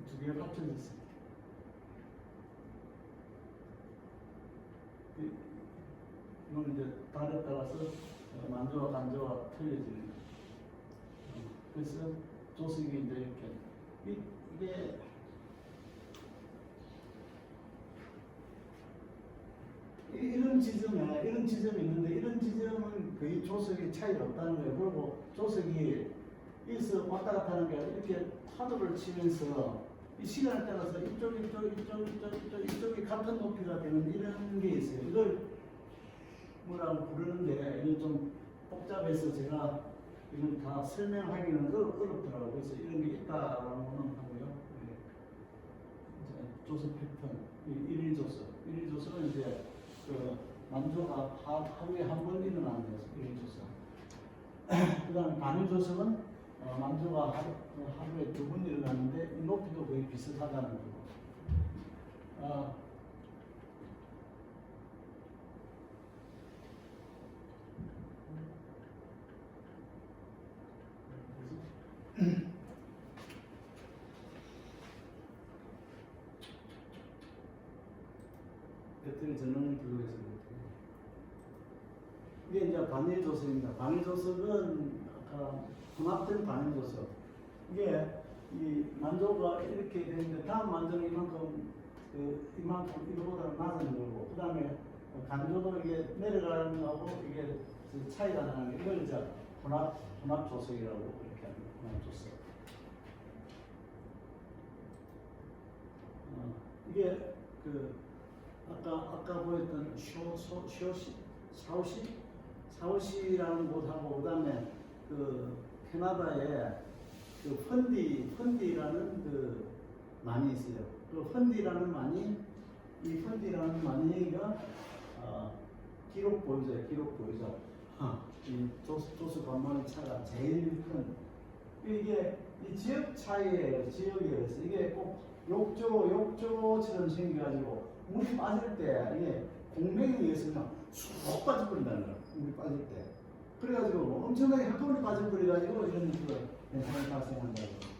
두 개가 합쳐졌습니다. 이건 이제 달에 따라서 만조와 간조가 틀려지는 거죠. 그래서 조석이 이제 이렇게 이게 이런 지점이 있는데 이런 지점은 거의 조석이 차이가 없다는 거예요. 그리고 조석이 여기서 왔다 갔다 하는 게 이렇게 파도를 치면서 이 시간에 따라서 이쪽이 같은 높이가 되는 이런 게 있어요. 이걸 뭐라고 부르는데 이건 좀 복잡해서 제가 이건 다 설명하기는 어렵더라고요. 그래서 이런 게 있다라는 거는 하고요. 이제 조석 패턴, 일일 조석은 이제 그 만조가 하루에 한 번 일어나는 거죠. 일일 조석. 그다음에 단일 조석은 만조가 하루에 두 번 일어나는데 이 높이도 거의 비슷하다는 거고. 배터리 전원을 불러해서 이게 이제 반일 조석입니다. 반일 조석은 아까 혼합된 반일 조석. 이게 이 만조가 이렇게 되는데 다음 만조는 이만큼 이거보다 낮은 거고 그 다음에 간조도 이게 내려가는 거하고 이게 차이가 나는 게 이걸 이제 혼합 조석이라고 이렇게 합니다. 혼합 조석. 이게 그 아까 보였던 샤오시 사우시라는 곳하고 그다음에 그 캐나다에 그 펀디라는 그 만이 있어요. 그 펀디라는 만이 이 펀디라는 만이가 기록 보유자예요. 기록 보유자. 이 도수 관문의 차가 제일 큰 이게 이 지역 차이에 지역이어서 이게 꼭 욕조처럼 생겨가지고 물이 빠질 때 이게 공명에 의해서 쑥 빠져버린다는 거야. 물이 빠질 때. 그래가지고 뭐 엄청나게 한꺼번에 빠져버려가지고 이런 그 현상이 발생한다고.